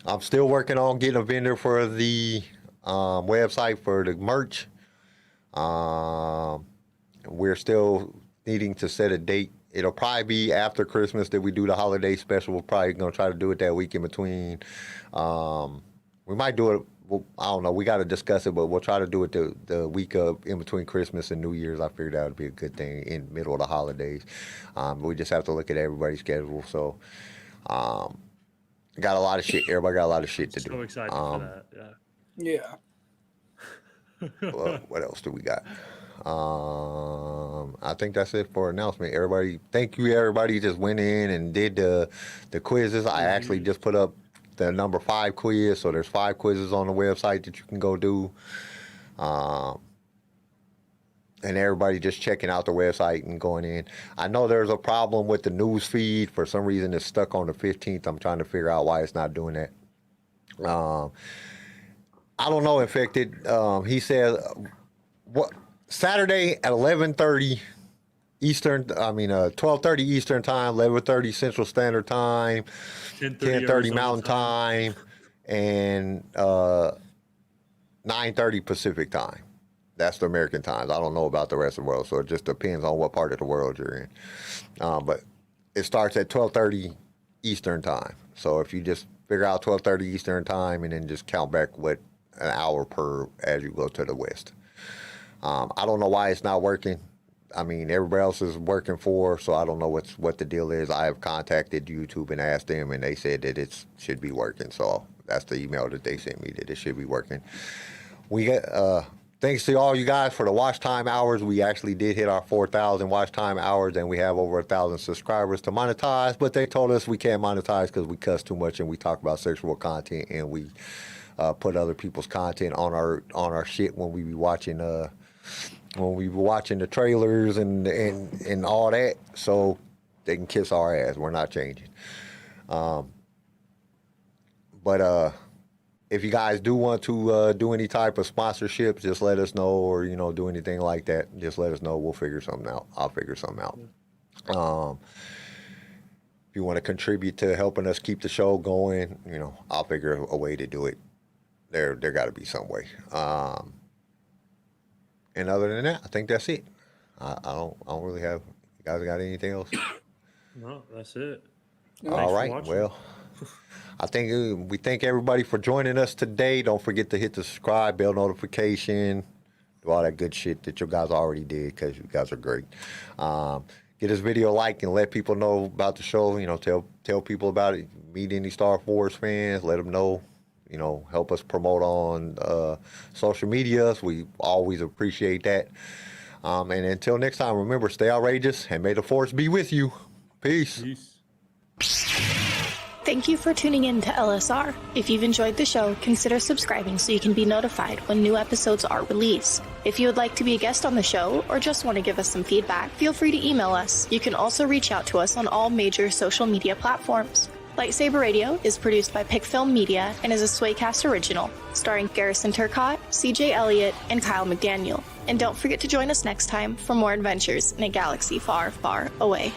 I'm still working on getting a vendor for the website for the merch. We're still needing to set a date. It'll probably be after Christmas that we do the holiday special. We're probably going to try to do it that week in between. We might do it. Well, I don't know. We got to discuss it, but we'll try to do it the week of in between Christmas and New Year's. I figured that would be a good thing in the middle of the holidays. We just have to look at everybody's schedule. So, got a lot of shit. Everybody got a lot of shit to do. So excited for that. Yeah. What else do we got? I think that's it for announcement. Everybody, thank you. Everybody just went in and did the quizzes. I actually just put up the number 5 quiz, so there's 5 quizzes on the website that you can go do. And everybody just checking out the website and going in. I know there's a problem with the news feed. For some reason, it's stuck on the 15th. I'm trying to figure out why it's not doing that. I don't know, Infected. He said, what Saturday at 11:30 Eastern, 12:30 Eastern time, 11:30 Central Standard Time, 10:30 Mountain Time, and 9:30 Pacific Time. That's the American times. I don't know about the rest of the world, so it just depends on what part of the world you're in. But it starts at 12:30 Eastern Time. So if you just figure out 12:30 Eastern Time and then just count back an hour per as you go to the west. I don't know why it's not working. I mean, everybody else is working so I don't know what the deal is. I have contacted YouTube and asked them, and they said that it should be working. So that's the email that they sent me, that it should be working. We got thanks to all you guys for the watch time hours. We actually did hit our 4,000 watch time hours, and we have over 1,000 subscribers to monetize. But they told us we can't monetize because we cuss too much and we talk about sexual content, and we put other people's content on our shit when we be watching the trailers and all that, so they can kiss our ass. We're not changing. But if you guys do want to do any type of sponsorship, just let us know, or do anything like that. Just let us know. We'll figure something out. I'll figure something out. If you want to contribute to helping us keep the show going, I'll figure a way to do it. There got to be some way. And other than that, I think that's it. I don't really have. You guys got anything else? No, that's it. All right. Well, I think we thank everybody for joining us today. Don't forget to hit the subscribe, bell notification, do all that good shit that you guys already did, because you guys are great. Get this video a like and let people know about the show. Tell people about it. Meet any Star Wars fans. Let them know. Help us promote on social medias. We always appreciate that. And until next time, remember, stay outrageous and may the force be with you. Peace. Peace. Thank you for tuning in to LSR. If you've enjoyed the show, consider subscribing so you can be notified when new episodes are released. If you would like to be a guest on the show or just want to give us some feedback, feel free to email us. You can also reach out to us on all major social media platforms. LightSaber Radio is produced by PicFilm Media and is a Swaycast original, starring Garrison Turcott, CJ Elliott, and Kyle McDaniel. And don't forget to join us next time for more adventures in a galaxy far, far away.